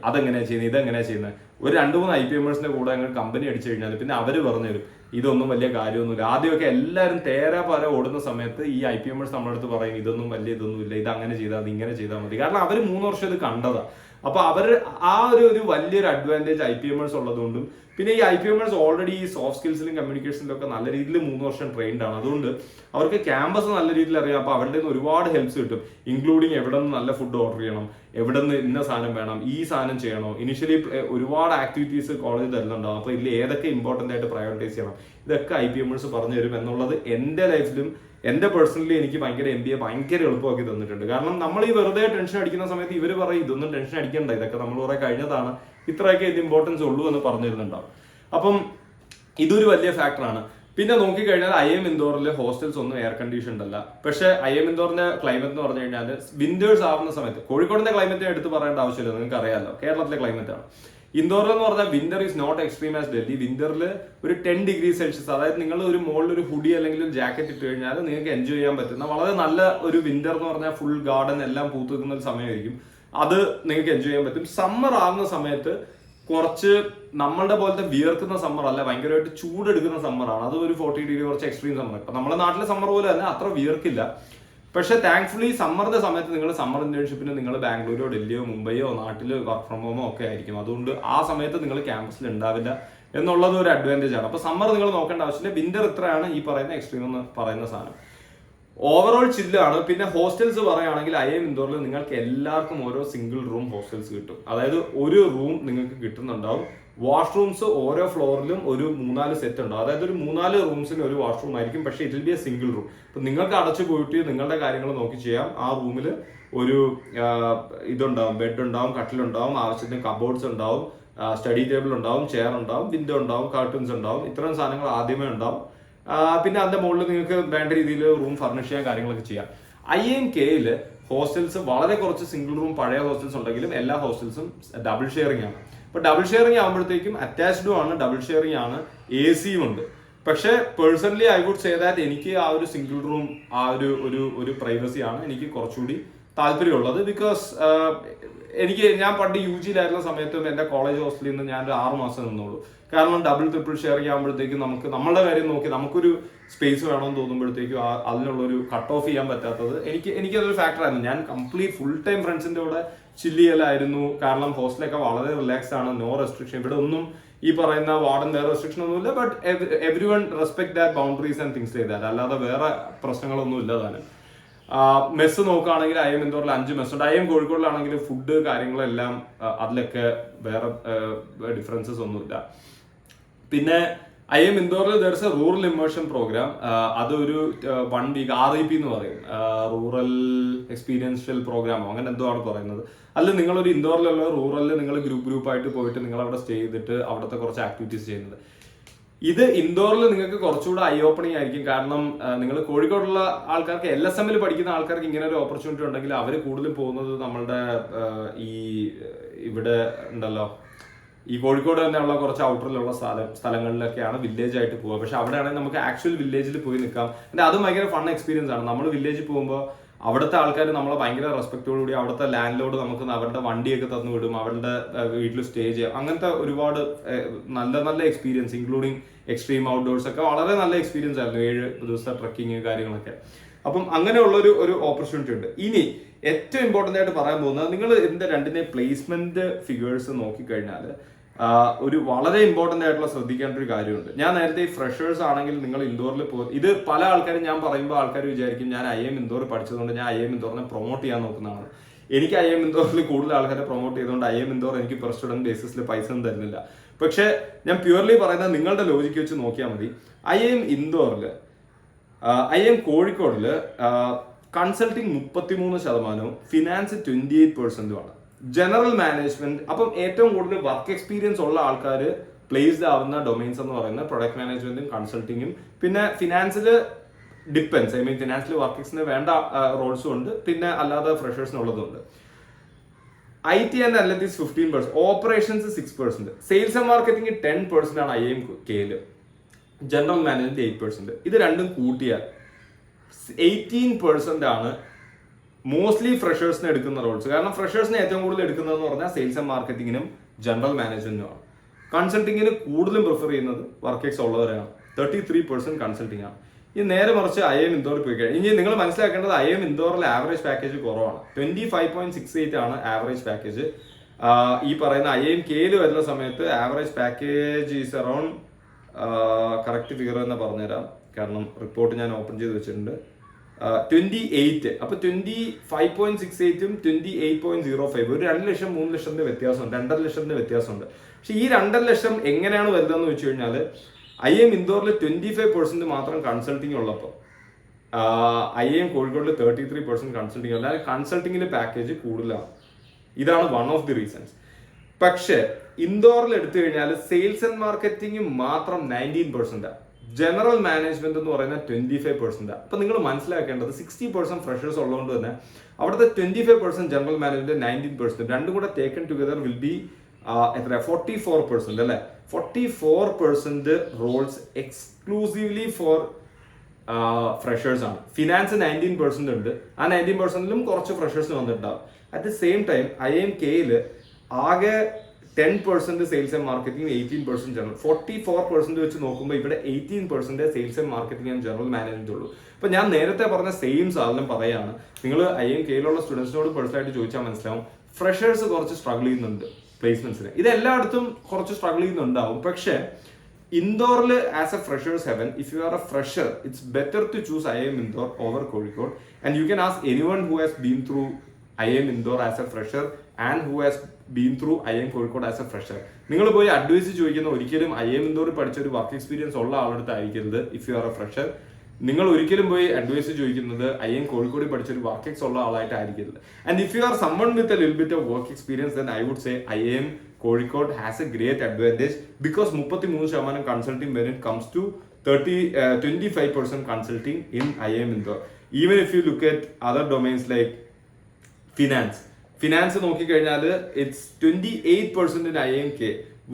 അതെങ്ങനെയാ ചെയ്യുന്നത്, ഇതെങ്ങനെയാ ചെയ്യുന്നത്. ഒരു 2-3 IPMersന്റെ കൂടെ ഞങ്ങൾ കമ്പനി അടിച്ചു കഴിഞ്ഞാൽ പിന്നെ അവർ പറഞ്ഞുതരും ഇതൊന്നും വലിയ കാര്യമൊന്നുമില്ല. ആദ്യമൊക്കെ എല്ലാവരും തേരാപാര ഓടുന്ന സമയത്ത് ഈ IPMers നമ്മുടെ അടുത്ത് പറയും ഇതൊന്നും ഇല്ല, ഇത് അങ്ങനെ ചെയ്താൽ മതി, ഇങ്ങനെ ചെയ്താൽ മതി. കാരണം അവർ 3 വർഷം ഇത് കണ്ടതാ. അപ്പൊ അവർ ആ ഒരു വലിയൊരു അഡ്വാൻറ്റേജ് IPMers ഉള്ളതുകൊണ്ടും പിന്നെ ഈ IPMers ഓൾറെഡി ഈ സോഫ്റ്റ് സ്കിൽസിലും കമ്മ്യൂണിക്കേഷനിലും ഒക്കെ നല്ല രീതിയിൽ 3 വർഷം ട്രെയിൻഡ് ആണ്. അതുകൊണ്ട് അവർക്ക് ക്യാമ്പസ് നല്ല രീതിയിൽ അറിയാം. അപ്പൊ അവരുടെ നിന്ന് ഒരുപാട് ഹെൽപ്സ് കിട്ടും, ഇൻക്ലൂഡിങ് എവിടെ നിന്ന് നല്ല ഫുഡ് ഓർഡർ ചെയ്യണം, എവിടെ നിന്ന് ഇന്ന സാധനം വേണം, ഈ സാധനം ചെയ്യണോ. ഇനിഷ്യലി ഒരുപാട് ആക്ടിവിറ്റീസ് കോളേജ് തരുന്നുണ്ടാവും. അപ്പൊ ഇതിൽ ഏതൊക്കെ ഇമ്പോർട്ടന്റ് ആയിട്ട് പ്രയോറിറ്റൈസ് ചെയ്യണം ഇതൊക്കെ IPMers പറഞ്ഞു തരും എന്നുള്ളത് എന്റെ ലൈഫിലും എന്റെ പേഴ്സണലി എനിക്ക് ഭയങ്കര MBA ഭയങ്കര എളുപ്പമാക്കി തന്നിട്ടുണ്ട്. കാരണം നമ്മൾ ഈ വെറുതെ ടെൻഷൻ അടിക്കുന്ന സമയത്ത് ഇവർ പറയും ഇതൊന്നും ടെൻഷൻ അടിക്കണ്ട, ഇതൊക്കെ നമ്മൾ കുറെ കഴിഞ്ഞതാണ്, ഇത്രയൊക്കെ ഇത് ഇമ്പോർട്ടൻസ് ഉള്ളൂ എന്ന് പറഞ്ഞിരുന്നുണ്ടാവും. അപ്പം ഇതൊരു വലിയ ഫാക്ടറാണ്. പിന്നെ നോക്കിക്കഴിഞ്ഞാൽ IIM ഇൻഡോറിൽ ഹോസ്റ്റൽസ് ഒന്നും എയർ കണ്ടീഷൻഡ് അല്ല. പക്ഷേ IIM ഇൻഡോറിന്റെ ക്ലൈമറ്റ് എന്ന് പറഞ്ഞു കഴിഞ്ഞാൽ വിന്റേഴ്സ് ആവുന്ന സമയത്ത് കോഴിക്കോടിന്റെ ക്ലൈമറ്റ് എടുത്ത് പറയേണ്ട ആവശ്യമില്ല, നിങ്ങൾക്ക് അറിയാമല്ലോ, കേരളത്തിലെ ക്ലൈമറ്റ് ആണ്. ഇൻഡോറിൽ എന്ന് പറഞ്ഞാൽ winter is not extreme as Delhi. വിന്ററിൽ ഒരു 10 degrees Celsius, അതായത് നിങ്ങൾ ഒരു മുകളിൽ ഒരു ഹുഡി അല്ലെങ്കിൽ ഒരു ജാക്കറ്റ് ഇട്ട് കഴിഞ്ഞാൽ നിങ്ങൾക്ക് എൻജോയ് ചെയ്യാൻ പറ്റുന്ന വളരെ നല്ല ഒരു വിന്റർ എന്ന് പറഞ്ഞാൽ ഫുൾ ഗാർഡൻ എല്ലാം പൂത്ത് നിൽക്കുന്ന ഒരു സമയമായിരിക്കും. അത് നിങ്ങൾക്ക് എൻജോയ് ചെയ്യാൻ പറ്റും. സമ്മർ ആകുന്ന സമയത്ത് കുറച്ച് നമ്മളുടെ പോലത്തെ വിയർക്കുന്ന സമ്മർ അല്ല, ഭയങ്കരമായിട്ട് ചൂടെടുക്കുന്ന സമ്മറാണ്. അത് ഒരു 40 degree കുറച്ച് എക്സ്ട്രീം സമ്മർ. ഇപ്പൊ നമ്മുടെ നാട്ടിലെ സമ്മർ പോലെ തന്നെ അത്ര വിയർക്കില്ല. പക്ഷെ താങ്ക്ഫുള്ളി സമ്മറിന്റെ സമയത്ത് നിങ്ങൾ സമ്മർ ഇന്റേൺഷിപ്പിന് നിങ്ങൾ ബാംഗ്ലൂരോ ഡൽഹിയോ മുംബൈയോ നാട്ടിൽ വർക്ക് ഫ്രം ഹോമോ ഒക്കെ ആയിരിക്കും. അതുകൊണ്ട് ആ സമയത്ത് നിങ്ങൾ ക്യാമ്പസിൽ ഉണ്ടാവില്ല എന്നുള്ളത് ഒരു അഡ്വാൻറ്റേജ് ആണ്. അപ്പൊ സമ്മർ നിങ്ങൾ നോക്കേണ്ട ആവശ്യമില്ല. വിന്റർ ഇത്രയാണ് ഈ പറയുന്ന എക്സ്ട്രീം എന്ന് പറയുന്ന സാധനം. ഓവറോൾ ചില്ലാണ്. പിന്നെ ഹോസ്റ്റൽസ് പറയുകയാണെങ്കിൽ IIM ഇൻഡോറിൽ നിങ്ങൾക്ക് എല്ലാവർക്കും ഓരോ സിംഗിൾ റൂം ഹോസ്റ്റൽസ് കിട്ടും. അതായത് ഒരു റൂം നിങ്ങൾക്ക് കിട്ടുന്നുണ്ടാവും. വാഷ്റൂംസ് ഓരോ ഫ്ലോറിലും ഒരു 3-4 സെറ്റ് ഉണ്ടാവും. അതായത് ഒരു 3-4 റൂംസിന് ഒരു വാഷ്റൂം ആയിരിക്കും. പക്ഷേ it will be A single room. ഇപ്പൊ നിങ്ങൾക്ക് അടച്ചു പോയിട്ട് നിങ്ങളുടെ കാര്യങ്ങൾ നോക്കി ചെയ്യാം. ആ റൂമിൽ ഒരു ഇതുണ്ടാവും, ബെഡ് ഉണ്ടാവും, കട്ടിലുണ്ടാവും, ആവശ്യത്തിന് കബോർഡ്സ് ഉണ്ടാവും, സ്റ്റഡി ടേബിൾ ഉണ്ടാവും, ചെയർ ഉണ്ടാവും, വിൻഡോ ഉണ്ടാവും, കർട്ടൻസ് ഉണ്ടാവും. ഇത്തരം സാധനങ്ങൾ ആദ്യമേ ഉണ്ടാവും. പിന്നെ അതിന്റെ മുകളിൽ നിങ്ങൾക്ക് വേണ്ട രീതിയിൽ റൂം ഫർണിഷ് ചെയ്യാൻ കാര്യങ്ങളൊക്കെ ചെയ്യാം. IIMKയിൽ ഹോസ്റ്റൽസ് വളരെ കുറച്ച് സിംഗിൾ റൂം പഴയ ഹോസ്റ്റൽസ് ഉണ്ടെങ്കിലും എല്ലാ ഹോസ്റ്റൽസും ഡബിൾ ഷെയറിംഗ് ആണ്. ഇപ്പൊ ഡബിൾ ഷെയറിംഗ് ആകുമ്പോഴത്തേക്കും അറ്റാച്ച്ഡും ആണ്, ഡബിൾ ഷെയറിംഗ് ആണ്, AC-യും ഉണ്ട്. പക്ഷെ personally I would say that എനിക്ക് ആ ഒരു സിംഗിൾ റൂം ആ ഒരു പ്രൈവസി ആണ് എനിക്ക് കുറച്ചുകൂടി താല്പര്യമുള്ളത്. ബിക്കോസ് ഞാൻ പണ്ട് UG-യിലായിരുന്ന സമയത്തും എന്റെ കോളേജ് ഹോസ്റ്റലിൽ നിന്ന് ഞാൻ ഒരു 6 മാസം നിന്നുള്ളൂ. കാരണം ഡബിൾ ട്രിപ്പിൾ ഷെയറിംഗ് ആകുമ്പോഴത്തേക്കും നമുക്ക് നമ്മളുടെ കാര്യം നോക്കി നമുക്കൊരു സ്പേസ് വേണമെന്ന് തോന്നുമ്പോഴത്തേക്കും അതിനുള്ളൊരു കട്ട് ഓഫ് ചെയ്യാൻ പറ്റാത്തത് എനിക്കതൊരു ഫാക്ടറായിരുന്നു. ഞാൻ കംപ്ലീറ്റ് ഫുൾ ടൈം ഫ്രണ്ട്സിന്റെ കൂടെ ചില്ല് ചെയ്യലായിരുന്നു. കാരണം ഹോസ്റ്റലൊക്കെ വളരെ റിലാക്സ്ഡ് ആണ്, നോ റെസ്ട്രിക്ഷൻ. ഇവിടെ ഒന്നും ഈ പറയുന്ന വാർഡൻ വേറെ റെസ്ട്രിക്ഷൻ ഒന്നുമില്ല. But every one respect that boundaries and things like that. അല്ലാതെ വേറെ പ്രശ്നങ്ങളൊന്നും ഇല്ല താനും. മെസ്സ് നോക്കുകയാണെങ്കിൽ IIM ഇൻഡോറിൽ 5 മെസ്സുണ്ട്. IIM കോഴിക്കോടിലാണെങ്കിൽ ഫുഡ് കാര്യങ്ങളെല്ലാം അതിലൊക്കെ വേറെ ഡിഫറൻസസ് ഒന്നുമില്ല. പിന്നെ IIM ഇൻഡോറിൽ there is a rural immersion program. അതൊരു 1 വീക്ക് REP എന്ന് പറയും, റൂറൽ എക്സ്പീരിയൻഷ്യൽ പ്രോഗ്രാമോ അങ്ങനെ എന്തോ ആണ് പറയുന്നത്. അല്ല, നിങ്ങളൊരു ഇൻഡോറിലുള്ള റൂറലിൽ നിങ്ങൾ ഗ്രൂപ്പായിട്ട് പോയിട്ട് നിങ്ങൾ അവിടെ സ്റ്റേ ചെയ്തിട്ട് അവിടുത്തെ കുറച്ച് ആക്ടിവിറ്റീസ് ചെയ്യുന്നത്. ഇത് ഇൻഡോറിൽ നിങ്ങൾക്ക് കുറച്ചുകൂടെ ഐ ഓപ്പണിംഗ് ആയിരിക്കും. കാരണം നിങ്ങൾ കോഴിക്കോടുള്ള ആൾക്കാർക്ക് LSM പഠിക്കുന്ന ആൾക്കാർക്ക് ഇങ്ങനെ ഒരു ഓപ്പർച്യൂണിറ്റി ഉണ്ടെങ്കിൽ അവർ കൂടുതൽ പോകുന്നത് നമ്മളുടെ ഈ ഇവിടെ ഉണ്ടല്ലോ, ഈ കോഴിക്കോട് തന്നെയുള്ള കുറച്ച് ഔട്ടറിലുള്ള സ്ഥലങ്ങളിലൊക്കെയാണ് വില്ലേജ് ആയിട്ട് പോവുക. പക്ഷെ അവിടെയാണെങ്കിൽ നമുക്ക് ആക്ച്വൽ വില്ലേജിൽ പോയി നിൽക്കാം. പിന്നെ അത് ഭയങ്കര ഫൺ എക്സ്പീരിയൻസ് ആണ്. നമ്മൾ വില്ലേജിൽ പോകുമ്പോൾ അവിടുത്തെ ആൾക്കാർ നമ്മളെ ഭയങ്കര റെസ്പെക്റ്റോടുകൂടി, അവിടുത്തെ ലാൻഡ് ലോഡ് നമുക്ക് അവരുടെ വണ്ടിയൊക്കെ തന്നു വിടും, അവരുടെ വീട്ടിൽ സ്റ്റേ ചെയ്യാം. അങ്ങനത്തെ ഒരുപാട് നല്ല നല്ല എക്സ്പീരിയൻസ്, ഇൻക്ലൂഡിങ് എക്സ്ട്രീം ഔട്ട്ഡോഴ്സ് ഒക്കെ വളരെ നല്ല എക്സ്പീരിയൻസ് ആയിരുന്നു. 7 ദിവസത്തെ ട്രക്കിങ് കാര്യങ്ങളൊക്കെ. അപ്പം അങ്ങനെയുള്ളൊരു ഓപ്പർച്യൂണിറ്റി ഉണ്ട്. ഇനി ഏറ്റവും ഇമ്പോർട്ടൻ്റ് ആയിട്ട് പറയാൻ പോകുന്നത്, നിങ്ങൾ ഇതിന്റെ രണ്ടിനെ പ്ലേസ്മെന്റ് ഫിഗേഴ്സ് നോക്കിക്കഴിഞ്ഞാൽ ഒരു വളരെ ഇമ്പോർട്ടൻ്റ് ആയിട്ടുള്ള ശ്രദ്ധിക്കേണ്ട ഒരു കാര്യമുണ്ട്. ഞാൻ നേരത്തെ ഈ ഫ്രഷേഴ്സ് ആണെങ്കിൽ നിങ്ങൾ ഇൻഡോറിൽ ഇത് പല ആൾക്കാരും ഞാൻ പറയുമ്പോൾ ആൾക്കാർ വിചാരിക്കും ഞാൻ IIM ഇൻഡോർ പഠിച്ചതുകൊണ്ട് ഞാൻ IIM ഇൻഡോറിനെ പ്രൊമോട്ട് ചെയ്യാൻ നോക്കുന്നതാണ്. എനിക്ക് IIM ഇൻഡോറിൽ കൂടുതൽ ആൾക്കാരെ പ്രൊമോട്ട് ചെയ്തുകൊണ്ട് IIM ഇൻഡോർ എനിക്ക് പെർ സ്റ്റുഡന്റ് ബേസിസിൽ പൈസ ഒന്നും തരുന്നില്ല. പക്ഷെ ഞാൻ പ്യൂർലി പറയുന്നത് നിങ്ങളുടെ ലോജിക്ക് വെച്ച് നോക്കിയാൽ മതി. IIM ഇൻഡോറിൽ IIM കോഴിക്കോടിൽ കൺസൾട്ടിങ് 33%, ഫിനാൻസ് 28%. ജനറൽ മാനേജ്മെന്റ്, അപ്പം ഏറ്റവും കൂടുതൽ വർക്ക് എക്സ്പീരിയൻസ് ഉള്ള ആൾക്കാർ പ്ലേസ്ഡ് ആവുന്ന ഡൊമൈൻസ് എന്ന് പറയുന്നത് പ്രൊഡക്റ്റ് മാനേജ്മെന്റും കൺസൾട്ടിങ്ങും, പിന്നെ ഫിനാൻസിൽ ഡിപ്പെൻസ്, ഫിനാൻസിൽ വർക്കേഴ്സിന് വേണ്ട റോൾസും ഉണ്ട്, പിന്നെ അല്ലാതെ ഫ്രഷേഴ്സിനുള്ളതുണ്ട്. IT and analytics 15%, operations 6%, sales and marketing 10% ആണ് IIM കെയിൽ, ജനറൽ മാനേജ്മെന്റ് 8%. ഇത് രണ്ടും കൂട്ടിയാൽ 18% ആണ് മോസ്റ്റ്ലി ഫ്രഷേഴ്സിന് എടുക്കുന്ന റോൾസ്. കാരണം ഫ്രഷേഴ്സിനെ ഏറ്റവും കൂടുതൽ എടുക്കുന്നതെന്ന് പറഞ്ഞാൽ സെയിൽസ് ആൻഡ് മാർക്കറ്റിങ്ങിനും ജനറൽ മാനേജ്മെന്റിനുമാണ്. കൺസൾട്ടിങ്ങിന് കൂടുതലും പ്രിഫർ ചെയ്യുന്നത് വർക്കേഴ്സ് ഉള്ളവരാണ്. 33% കൺസൾട്ടിങ് ആണ്. ഈ നേരെ മറിച്ച് IIM ഇൻഡോറിൽ പോയി കഴിഞ്ഞാൽ ഇനി നിങ്ങൾ മനസ്സിലാക്കേണ്ടത് IIM ഇൻഡോറിൽ ആവറേജ് പാക്കേജ് കുറവാണ്. 25.68 ആണ് ആവറേജ് പാക്കേജ്. ഈ പറയുന്ന IIM കെയിൽ വരുന്ന സമയത്ത് average package is around, correct figure തന്നെ പറഞ്ഞുതരാം കാരണം റിപ്പോർട്ട് ഞാൻ ഓപ്പൺ ചെയ്ത് വെച്ചിട്ടുണ്ട്, 28. അപ്പൊ 25.68ഉം 28.05, ഒരു 2 ലക്ഷം 3 ലക്ഷത്തിന്റെ വ്യത്യാസമുണ്ട്, 2.5 ലക്ഷത്തിന്റെ വ്യത്യാസമുണ്ട്. പക്ഷെ ഈ 2.5 ലക്ഷം എങ്ങനെയാണ് വരുന്നതെന്ന് വെച്ച് കഴിഞ്ഞാൽ IIM ഇൻഡോറിൽ 25% മാത്രം കൺസൾട്ടിങ് ഉള്ളപ്പോൾ IIM കോഴിക്കോടിൽ 33% കൺസൾട്ടിങ് ഉണ്ട്. അതായത് കൺസൾട്ടിങ്ങിൽ പാക്കേജ് കൂടുതലാണ്. ഇതാണ് വൺ ഓഫ് ദി റീസൺസ്. പക്ഷെ ഇൻഡോറിൽ എടുത്തു കഴിഞ്ഞാൽ സെയിൽസ് ആൻഡ് മാർക്കറ്റിംഗ് മാത്രം 19%, ജനറൽ മാനേജ്മെന്റ് എന്ന് പറയുന്നത് 25%. അപ്പൊ നിങ്ങൾ മനസ്സിലാക്കേണ്ടത് 60% ഫ്രഷേഴ്സ് ഉള്ളതുകൊണ്ട് തന്നെ അവിടുത്തെ 25% ജനറൽ മാനേജ്മെന്റ്, 19%, രണ്ടും കൂടെ ടേക്കൺ ടുഗദർ വിൽ ബി എത്ര 44%, അല്ലെ? 44% റോൾസ് എക്സ്ക്ലൂസീവ്ലി ഫോർ ഫ്രഷേഴ്സ് ആണ്. ഫിനാൻസ് 19% ഉണ്ട്. ആ 19%ലും കുറച്ച് ഫ്രഷേഴ്സ് വന്നിട്ടുണ്ടാവും. At the same time IIM കെയിൽ ആകെ 10% സെയിൽസ് ആൻഡ് മാർക്കറ്റിംഗ്, 18% ജനറൽ. 44% വെച്ച് നോക്കുമ്പോൾ ഇവിടെ 18% sales and marketing and general management ഉള്ളൂ. അപ്പൊ ഞാൻ നേരത്തെ പറഞ്ഞ സെയിം സാധനം പറയാണ്. നിങ്ങൾ IIM കെയിലുള്ള സ്റ്റുഡൻസിനോട് പേഴ്സണലായിട്ട് ചോദിച്ചാൽ മനസ്സിലാവും, ഫ്രഷേഴ്സ് കുറച്ച് സ്ട്രഗിൾ ചെയ്യുന്നുണ്ട് പ്ലേസ്മെന്റ്സിന്. ഇത് എല്ലായിടത്തും കുറച്ച് സ്ട്രഗിൾ ചെയ്യുന്നുണ്ടാവും. പക്ഷേ ഇൻഡോറിൽ as a freshers heaven, if you are a fresher, it's better to choose IIM Indore over Kozhikode. And you can ask anyone who has been through IIM Indore as a fresher and who has been through IIM Kozhikode as a fresher. നിങ്ങൾ പോയി അഡ്വൈസ് ചോദിക്കുന്ന ഒരിക്കലും IIM ഇൻഡോറിൽ പഠിച്ച ഒരു വർക്ക് എക്സ്പീരിയൻസ് ഉള്ള ആളെടുത്ത് ആയിരിക്കരുത്. If you are a fresher, നിങ്ങൾ ഒരിക്കലും പോയി അഡ്വൈസ് ചോദിക്കുന്നത് IIM കോഴിക്കോട് പഠിച്ച ഒരു വർക്ക് എക്സ് ഉള്ള ആളായിട്ടായിരിക്കരുത്. And if you are someone with a little bit of work experience, then I would say IIM Kozhikode has a great advantage because 33% consulting when it comes to 25% consulting in IIM Indore. Even if you look at other domains like finance നോക്കിക്കഴിഞ്ഞാൽ it's 28% in IIM K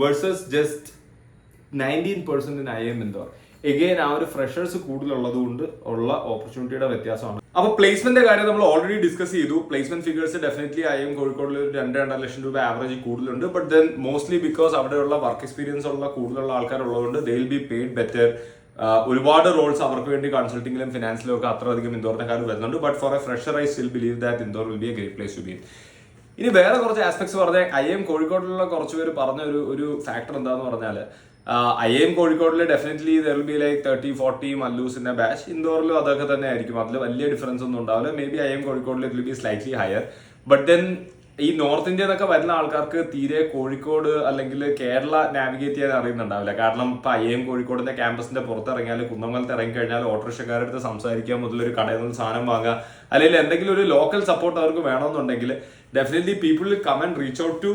versus just 19% in IIM Indore. Again ആ ഒരു ഫ്രഷേഴ്സ് കൂടുതലുള്ളത് കൊണ്ട് ഉള്ള ഓപ്പർച്യൂണിറ്റിയുടെ വ്യത്യാസമാണ്. അപ്പൊ പ്ലേസ്മെന്റ് കാര്യം നമ്മൾ ഓൾറെഡി ഡിസ്കസ് ചെയ്തു. പ്ലേസ്മെന്റ് ഫിഗേഴ്സ് ഡെഫിനറ്റ്ലി IIM കോഴിക്കോടിൽ 2-2.5 ലക്ഷം രൂപ ആവറേജ് കൂടുതലുണ്ട്. ബട്ട് ദെൻ മോസ്റ്റ്ലി ബിക്കോസ് അവിടെയുള്ള വർക്ക് എക്സ്പീരിയൻസ് ഉള്ള കൂടുതലുള്ള ആൾക്കാരുള്ളതുകൊണ്ട് they will be paid better. ഒരുപാട് റോൾസ് അവർക്ക് വേണ്ടി കൺസൾട്ടിങ്ങിലും ഫിനാൻസിലും ഒക്കെ അത്രയധികം ഇൻഡോറിനെക്കാർ വരുന്നുണ്ട്. But for a fresher I still believe that Indore will be a great place to be. ഇനി വേറെ കുറച്ച് ആസ്പെക്ട്സ് പറഞ്ഞാൽ IIM കോഴിക്കോടിലുള്ള കുറച്ച് പേര് പറഞ്ഞ ഒരു ഫാക്ടർ എന്താന്ന് പറഞ്ഞാൽ, IIM കോഴിക്കോടിൽ definitely there will be like 30-40 മല്ലൂസിന്റെ ബാച്ച്. ഇൻഡോറിലും അതൊക്കെ തന്നെ ആയിരിക്കും. അതിൽ വലിയ ഡിഫറൻസ് ഒന്നും ഉണ്ടാവില്ല. മേ ബി IIM കോഴിക്കോടിൽ it will be slightly higher. But then ഈ നോർത്ത് ഇന്ത്യ എന്നൊക്കെ വരുന്ന ആൾക്കാർക്ക് തീരെ കോഴിക്കോട് അല്ലെങ്കിൽ കേരള നാവിഗേറ്റ് ചെയ്യാൻ അറിയുന്നുണ്ടാവില്ല. കാരണം ഇപ്പൊ IIM കോഴിക്കോടിന്റെ ക്യാമ്പസിന്റെ പുറത്തിറങ്ങിയാൽ കുന്നമംഗലത്ത് ഇറങ്ങിക്കഴിഞ്ഞാൽ ഓട്ടോറിക്ഷക്കാരുടെ അടുത്ത് സംസാരിക്കുക മുതൽ ഒരു കടയിൽ നിന്ന് സാധനം വാങ്ങുക, അല്ലെങ്കിൽ എന്തെങ്കിലും ഒരു ലോക്കൽ സപ്പോർട്ട് അവർക്ക് വേണമെന്നുണ്ടെങ്കിൽ definitely people will come and reach out to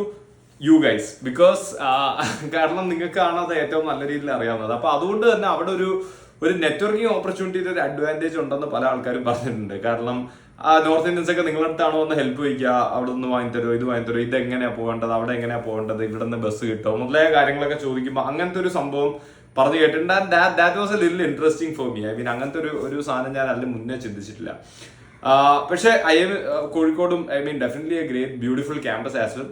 you guys, because കാരണം നിങ്ങൾക്കാണ് അത് ഏറ്റവും നല്ല രീതിയിൽ അറിയാവുന്നത്. അപ്പൊ അതുകൊണ്ട് തന്നെ അവിടെ ഒരു നെറ്റ്വർക്കിംഗ് ഓപ്പർച്യൂണിറ്റിയുടെ ഒരു അഡ്വാൻറ്റേജ് ഉണ്ടെന്ന് പല ആൾക്കാരും പറഞ്ഞിട്ടുണ്ട്. കാരണം നോർത്ത് ഇന്ത്യൻസ് ഒക്കെ നിങ്ങളുടെ അടുത്താണോ ഒന്ന് ഹെൽപ്പ് ചോദിക്കുക, അവിടെ നിന്ന് വാങ്ങിത്തരോ, ഇത് വാങ്ങിത്തരോ, ഇത് എങ്ങനെയാ പോകേണ്ടത്, അവിടെ എങ്ങനെയാ പോകേണ്ടത്, ഇവിടെ നിന്ന് ബസ് കിട്ടുമോ മുതലായ കാര്യങ്ങളൊക്കെ ചോദിക്കുമ്പോൾ അങ്ങനത്തെ ഒരു സംഭവം പറഞ്ഞു കേട്ടിട്ടുണ്ട്. And that was A little interesting for me. I mean അങ്ങനത്തെ ഒരു സാധനം ഞാൻ അതിന് മുന്നേ ചിന്തിച്ചിട്ടില്ല. പക്ഷേ IIM കോഴിക്കോടും definitely a great beautiful campus as well.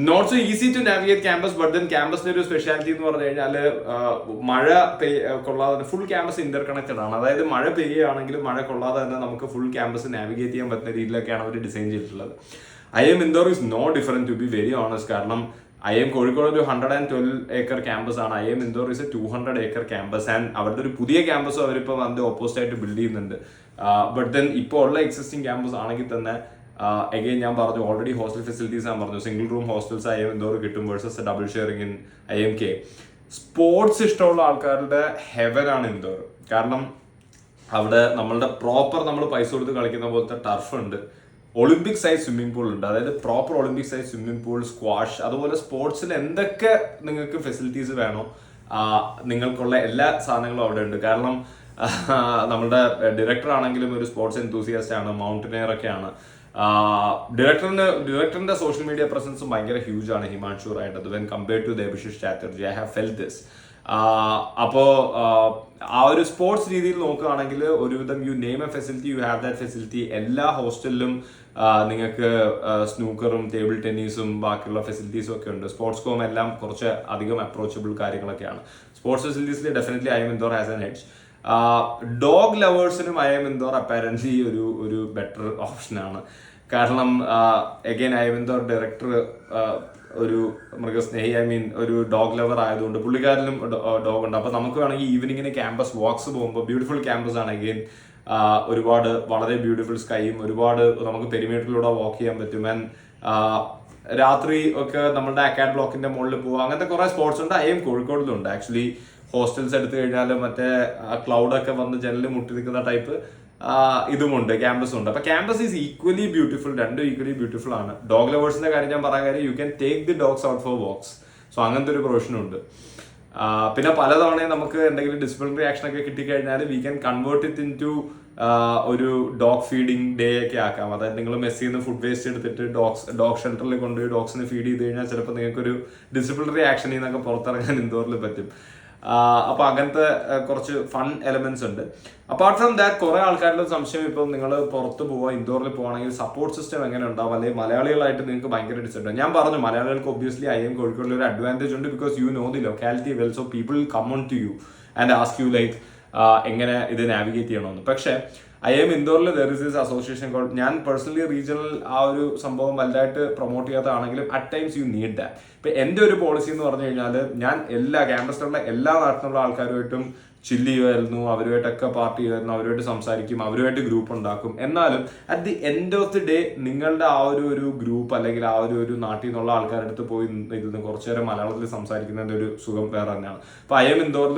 Not so easy to navigate campus, but then ക്യാമ്പസിന്റെ ഒരു സ്പെഷ്യാലിറ്റി എന്ന് പറഞ്ഞു കഴിഞ്ഞാൽ മഴ കൊള്ളാതെ ഫുൾ ക്യാമ്പസ് ഇന്റർ കണക്റ്റഡ് ആണ്. അതായത് മഴ പെയ്യുകയാണെങ്കിലും മഴ കൊള്ളാതെ തന്നെ നമുക്ക് ഫുൾ ക്യാമ്പസ് നാവിഗേറ്റ് ചെയ്യാൻ പറ്റുന്ന രീതിയിലൊക്കെയാണ് അവർ ഡിസൈൻ ചെയ്തിട്ടുള്ളത്. IIM Indore is no different, to be very honest. കാരണം IIM കോഴിക്കോട് ഒരു 112 acre ക്യാമ്പസ് ആണ്. IIM Indore is a 200 acre campus. And അവരുടെ ഒരു പുതിയ ക്യാമ്പസ് അവരിപ്പോൾ അതിന്റെ ഓപ്പോസിറ്റ് ആയിട്ട് ബിൽഡ് ചെയ്യുന്നുണ്ട്. ബട്ട് ദെൻ ഇപ്പോൾ ഉള്ള എക്സിസ്റ്റിംഗ് ക്യാമ്പസ് ആണെങ്കിൽ തന്നെ അഗെയിൻ ഞാൻ പറഞ്ഞു, ഓൾറെഡി ഹോസ്റ്റൽ ഫെസിലിറ്റീസ് ഞാൻ പറഞ്ഞു, single room hostels IIM Indore കിട്ടും versus double sharing in IMK. Sports ഇഷ്ടമുള്ള ആൾക്കാരുടെ ഹെവൻ ആണ് ഇൻഡോർ. കാരണം അവിടെ നമ്മളുടെ പ്രോപ്പർ നമ്മൾ പൈസ കൊടുത്ത് കളിക്കുന്ന പോലത്തെ ടർഫ് ഉണ്ട്, ഒളിമ്പിക് സൈസ് സ്വിമ്മിംഗ് പൂൾ ഉണ്ട്, അതായത് proper Olympic size swimming pool, squash, അതുപോലെ സ്പോർട്സിന് എന്തൊക്കെ നിങ്ങൾക്ക് ഫെസിലിറ്റീസ് വേണോ നിങ്ങൾക്കുള്ള എല്ലാ സാധനങ്ങളും അവിടെ ഉണ്ട്. കാരണം നമ്മളുടെ ഡയറക്ടർ ആണെങ്കിലും ഒരു സ്പോർട്സ് എന്തൂസിയാസ്റ്റ് ആണ്, മൗണ്ടനെയർ ഒക്കെയാണ്. ഡയറക്ടറിന്റെ സോഷ്യൽ മീഡിയ പ്രസൻസും ഭയങ്കര ഹ്യൂജ് ആണ് ഹിമാൻഷു റായിട്ട് when compared to Debashish Chatterjee. I have felt this. അപ്പോ ആ ഒരു സ്പോർട്സ് രീതിയിൽ നോക്കുകയാണെങ്കിൽ ഒരുവിധം you name a facility, you have that facility. എല്ലാ ഹോസ്റ്റലിലും നിങ്ങൾക്ക് സ്നൂക്കറും ടേബിൾ ടെന്നീസും ബാക്കിയുള്ള ഫെസിലിറ്റീസും ഒക്കെ ഉണ്ട്. സ്പോർട്സ് കോം എല്ലാം കുറച്ച് അധികം അപ്രോച്ചബിൾ കാര്യങ്ങളൊക്കെയാണ്. സ്പോർട്സ് ഫെസിലിറ്റീസിൽ definitely IIM Indore has an edge. Dog ലവേഴ്സിനും IIM Indore അപ്പാരന്റ്ലി ഒരു ബെറ്റർ ഓപ്ഷനാണ്. കാരണം അഗൈൻ IIM Indore ഡയറക്ടർ ഒരു മൃഗസ്നേഹി, ഒരു ഡോഗ് ലവർ ആയതുകൊണ്ട് പുള്ളിക്കാരിലും ഡോഗ് ഉണ്ട്. അപ്പൊ നമുക്ക് വേണമെങ്കിൽ ഈവനിങ്ങിന് ക്യാമ്പസ് വാക്സ് പോകുമ്പോൾ ബ്യൂട്ടിഫുൾ ക്യാമ്പസ് ആണ്. അഗെയിൻ ഒരുപാട് വളരെ ബ്യൂട്ടിഫുൾ സ്കൈയും ഒരുപാട് നമുക്ക് പെരിമീറ്ററിലൂടെ വാക്ക് ചെയ്യാൻ പറ്റും. ആൻഡ് രാത്രി ഒക്കെ നമ്മുടെ അക്കാഡ് ബ്ലോക്കിന്റെ മുകളിൽ പോകുക, അങ്ങനത്തെ കുറെ സ്പോർട്സ് ഉണ്ട്. IIM കോഴിക്കോടിലുണ്ട് actually. ഹോസ്റ്റൽസ് എടുത്തു കഴിഞ്ഞാൽ മറ്റേ ക്ലൗഡൊക്കെ വന്ന് ജനലിൽ മുട്ടി നിൽക്കുന്ന ടൈപ്പ് ഇതുമുണ്ട്, ക്യാമ്പസും ഉണ്ട്. അപ്പൊ ക്യാമ്പസ് ഈസ് ഈക്വലി ബ്യൂട്ടിഫുൾ, രണ്ടും ഈക്വലി ബ്യൂട്ടിഫുൾ ആണ്. ഡോഗ് ലവേഴ്സിന്റെ കാര്യം ഞാൻ പറയാൻ കാര്യം, you can take the dogs out for walks. So അങ്ങനത്തെ ഒരു പ്രൊവിഷനും ഉണ്ട്. പിന്നെ പലതവണയും നമുക്ക് എന്തെങ്കിലും ഡിസിപ്ലിനറി ആക്ഷൻ ഒക്കെ കിട്ടിക്കഴിഞ്ഞാൽ we can convert it into ഒരു ഡോഗ് ഫീഡിങ് ഡേ ഒക്കെ ആക്കാം. അതായത് നിങ്ങൾ മെസ്സിൽ നിന്ന് ഫുഡ് വേസ്റ്റ് എടുത്തിട്ട് ഡോഗ് ഷെൽട്ടറിൽ കൊണ്ടുപോയി ഡോഗ്സിന് ഫീഡ് ചെയ്ത് കഴിഞ്ഞാൽ ചിലപ്പോൾ നിങ്ങൾക്കൊരു ഡിസിപ്ലിനറി ആക്ഷനിൽ നിന്നൊക്കെ പുറത്തിറങ്ങാൻ ഇൻഡോറിൽ പറ്റും. അപ്പൊ അങ്ങനത്തെ കുറച്ച് ഫൺ എലമെന്റ്സ് ഉണ്ട്. അപ്പാർട്ട് ഫ്രം ദാറ്റ് കുറെ ആൾക്കാരുടെ സംശയം, ഇപ്പം നിങ്ങൾ പുറത്ത് പോവാ ഇൻഡോറിൽ പോവാണെങ്കിൽ സപ്പോർട്ട് സിസ്റ്റം എങ്ങനെ ഉണ്ടാവും, അല്ലെങ്കിൽ മലയാളികളായിട്ട് നിങ്ങൾക്ക് ഭയങ്കര ഡിസഡ്വാൻറ്റേജ്. ഞാൻ പറഞ്ഞു മലയാളികൾക്ക് ഒബ്വിയസ്ലി IIM കോഴിക്കോടിൽ ഒരു അഡ്വാൻറ്റേജ് ഉണ്ട്, because you know the locality well. So people come on to you and ask you like എങ്ങനെ ഇത് നാവിഗേറ്റ് ചെയ്യണമെന്ന്. പക്ഷേ IIM Indore there is this association call. ഞാൻ പേഴ്സണലി റീജിയണൽ ആ ഒരു സംഭവം വലുതായിട്ട് പ്രൊമോട്ട് ചെയ്യാത്തതാണെങ്കിലും at times you need that. ഇപ്പൊ എന്റെ ഒരു പോളിസി എന്ന് പറഞ്ഞു കഴിഞ്ഞാൽ ഞാൻ എല്ലാ ക്യാമ്പസിലുള്ള എല്ലാ നാട്ടിലുള്ള ആൾക്കാരുമായിട്ടും ചില്ല് ചെയ്യുമായിരുന്നു, അവരുമായിട്ടൊക്കെ പാർട്ടി ചെയ്യുമായിരുന്നു, അവരുമായിട്ട് സംസാരിക്കും, അവരുമായിട്ട് ഗ്രൂപ്പ് ഉണ്ടാക്കും. എന്നാലും at the end of the day നിങ്ങളുടെ ആ ഒരു ഗ്രൂപ്പ് അല്ലെങ്കിൽ ആ ഒരു നാട്ടിൽ നിന്നുള്ള ആൾക്കാരുടെ അടുത്ത് പോയി ഇരുന്ന് കുറച്ചു നേരം മലയാളത്തിൽ സംസാരിക്കുന്നതിന്റെ ഒരു സുഖം വേറെ തന്നെയാണ്. അപ്പൊ IIM Indore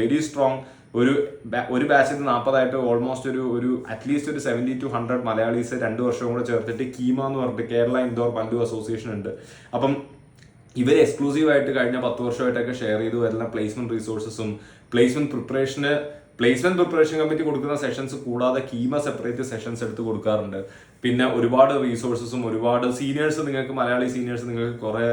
വെരി സ്ട്രോങ് ഒരു ബാച്ചിൽ 40 ഓൾമോസ്റ്റ് ഒരു അറ്റ്ലീസ്റ്റ് ഒരു 70 to 100 മലയാളീസ് 2 വർഷം കൂടെ ചേർത്തിട്ട് കീമ എന്ന് പറഞ്ഞിട്ട് കേരള ഇൻഡോർ പല്ലു അസോസിയേഷൻ ഉണ്ട്. അപ്പം ഇവർ എക്സ്ക്ലൂസീവ് ആയിട്ട് കഴിഞ്ഞ 10 വർഷമായിട്ടൊക്കെ ഷെയർ ചെയ്ത് വരുന്ന പ്ലേസ്മെന്റ് റിസോഴ്സസും പ്ലേസ്മെന്റ് പ്രിപ്പറേഷൻ കമ്മിറ്റി കൊടുക്കുന്ന സെഷൻസ് കൂടാതെ കീമ സെപ്പറേറ്റ് സെഷൻസ് എടുത്ത് കൊടുക്കാറുണ്ട്. പിന്നെ ഒരുപാട് റീസോഴ്സസും ഒരുപാട് സീനിയേഴ്സ്, നിങ്ങൾക്ക് മലയാളി സീനിയേഴ്സ് നിങ്ങൾക്ക് കുറെ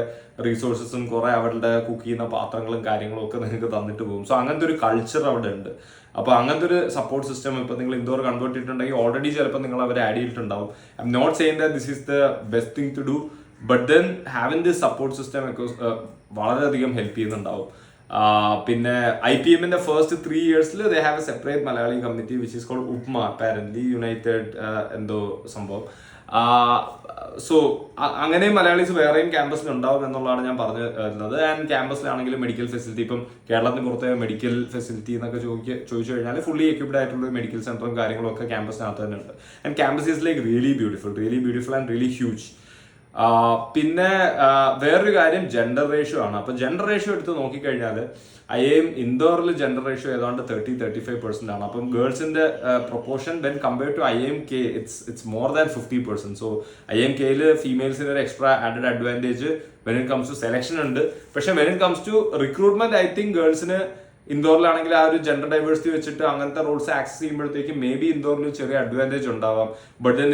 റീസോഴ്സസും കുറെ അവരുടെ കുക്ക് ചെയ്യുന്ന പാത്രങ്ങളും കാര്യങ്ങളും ഒക്കെ നിങ്ങൾക്ക് തന്നിട്ട് പോകും. സോ അങ്ങനത്തെ ഒരു കൾച്ചർ അവിടെ ഉണ്ട്. അപ്പൊ അങ്ങനത്തെ ഒരു സപ്പോർട്ട് സിസ്റ്റം ഇപ്പൊ നിങ്ങൾ ഇൻഡോർ കൺവേർട്ട് ചെയ്തിട്ടുണ്ടെങ്കിൽ ഓൾറെഡി ചിലപ്പോൾ നിങ്ങൾ അവരെ ആഡ് ചെയ്തിട്ടുണ്ടാവും. I'm not saying that this is the best thing to do, but then having this support system ഒക്കെ വളരെയധികം ഹെൽപ്പ് ചെയ്യുന്നുണ്ടാവും. പിന്നെ IPMന്റെ first 3 years they have a separate Malayali committee which is called Upma, apparently united എന്തോ സംഭവം. സോ അങ്ങനെ മലയാളീസ് വേറെയും ക്യാമ്പസിൽ ഉണ്ടാവും എന്നുള്ളതാണ് ഞാൻ പറഞ്ഞു വരുന്നത്. ആൻഡ് ക്യാമ്പസിലാണെങ്കിലും മെഡിക്കൽ ഫെസിലിറ്റി, ഇപ്പം കേരളത്തിന് പുറത്തെ മെഡിക്കൽ ഫെസിലിറ്റി എന്നൊക്കെ ചോദിച്ചു കഴിഞ്ഞാൽ ഫുള്ളി എക്വിപ്ഡ് ആയിട്ടുള്ള മെഡിക്കൽ സെന്ററും കാര്യങ്ങളും ഒക്കെ ക്യാമ്പസിനകത്ത് തന്നെ ഉണ്ട്. And campus is like really beautiful and really huge. പിന്നെ വേറൊരു കാര്യം ജെൻഡർ റേഷ്യോ ആണ്. അപ്പൊ ജെൻഡർ റേഷ്യോ എടുത്ത് നോക്കിക്കഴിഞ്ഞാൽ IIM ഇൻഡോറിൽ ജെൻഡർ റേഷ്യോ ഏതാണ്ട് 30-35% ആണ്. അപ്പം ഗേൾസിന്റെ proportion when compared to IIMK it's more than 50%. So IIMKയിൽ ഫീമെയിൽസിന് ഒരു extra added advantage when it comes to selection ഉണ്ട്. പക്ഷെ when it comes to recruitment I think ഗേൾസിന് ഇൻഡോറിലാണെങ്കിൽ ആ ഒരു ജെൻഡർ ഡൈവേഴ്സിറ്റി വെച്ചിട്ട് അങ്ങനത്തെ റോൾസ് ആക്സസ് ചെയ്യുമ്പോഴത്തേക്കും മേ ബി ഇൻഡോറിൽ ചെറിയ അഡ്വാൻറ്റേജ് ഉണ്ടാവാം. ബട്ട് ദെൻ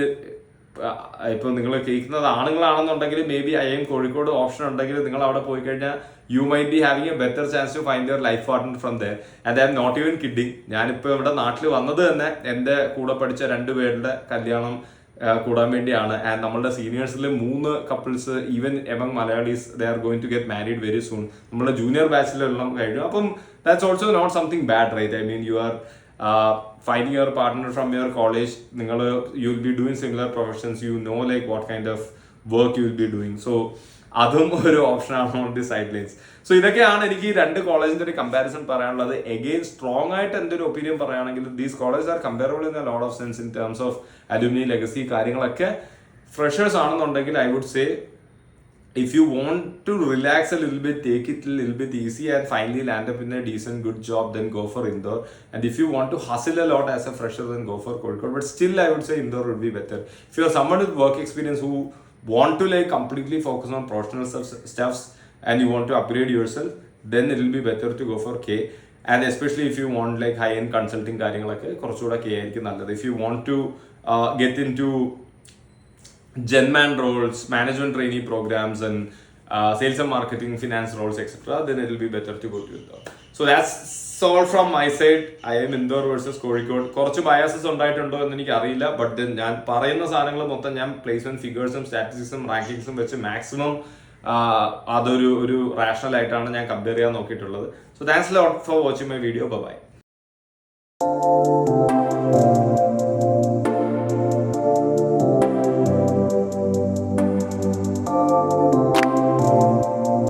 ഇപ്പൊ നിങ്ങൾ കേൾക്കുന്നത് ആണുങ്ങളാണെന്നുണ്ടെങ്കിൽ maybe IIM Kozhikode option ഉണ്ടെങ്കിൽ നിങ്ങൾ അവിടെ പോയി കഴിഞ്ഞാൽ you might be having a better chance to find your life partner from there. And I'm not even kidding. ഞാനിപ്പോൾ ഇവിടെ നാട്ടിൽ വന്നത് തന്നെ എൻ്റെ കൂടെ പഠിച്ച 2 പേരുടെ കല്യാണം കൂടാൻ വേണ്ടിയാണ്. ആൻഡ് നമ്മളുടെ സീനിയേഴ്സിൽ 3 couples even among Malayalis they are going to get married very soon. നമ്മുടെ ജൂനിയർ ബാച്ചിലെല്ലാം കഴിഞ്ഞു. അപ്പം that's also not something bad, right? I mean you are finding your partner from your college, you'll be doing similar professions, you know like what kind of work you'll be doing. So അതും ഒരു ഓപ്ഷൻ ആണ് on the side lines. So ഇതൊക്കെയാണ് എനിക്ക് 2 കോളേജിന്റെ ഒരു കമ്പാരിസൺ പറയാനുള്ളത്. എഗെയിൻ സ്ട്രോങ് ആയിട്ട് എൻ്റെ ഒരു ഒപ്പീനിയൻ പറയുകയാണെങ്കിൽ these college are comparable in a lot of sense in terms of alumni legacy കാര്യങ്ങളൊക്കെ. ഫ്രഷേഴ്സ് ആണെന്നുണ്ടെങ്കിൽ I would say if you want to relax a little bit, take it a little bit easy and finally land up in a decent good job, then go for Indore. And if you want to hustle a lot as a fresher, then go for Kozhikode. But still I would say Indore would be better. If you are someone with work experience who want to like completely focus on professional stuffs and you want to upgrade yourself, then it will be better to go for K. And especially if you want like high-end consulting കാര്യങ്ങളൊക്കെ കുറച്ചുകൂടെ K ആയിരിക്കും നല്ലത്. If you want to get into Genman roles, management trainee programs, and sales and marketing, finance roles, etc., then it will be better to go to Indore. So that's all from my side. IIM Indore versus Kozhikode. കുറച്ച് ബയാസസ് ഉണ്ടായിട്ടുണ്ടോ എന്ന് എനിക്ക് അറിയില്ല. ബട്ട് ഞാൻ പറയുന്ന സാധനങ്ങൾ മൊത്തം ഞാൻ പ്ലേസ്മെന്റ് ഫിഗേഴ്സും സ്റ്റാറ്റിസ്റ്റിക്സും റാങ്കിങ്സും വെച്ച് മാക്സിമം അതൊരു റാഷണൽ ആയിട്ടാണ് ഞാൻ കമ്പയർ ചെയ്യാൻ നോക്കിയിട്ടുള്ളത്. So thanks lot for watching my video. By.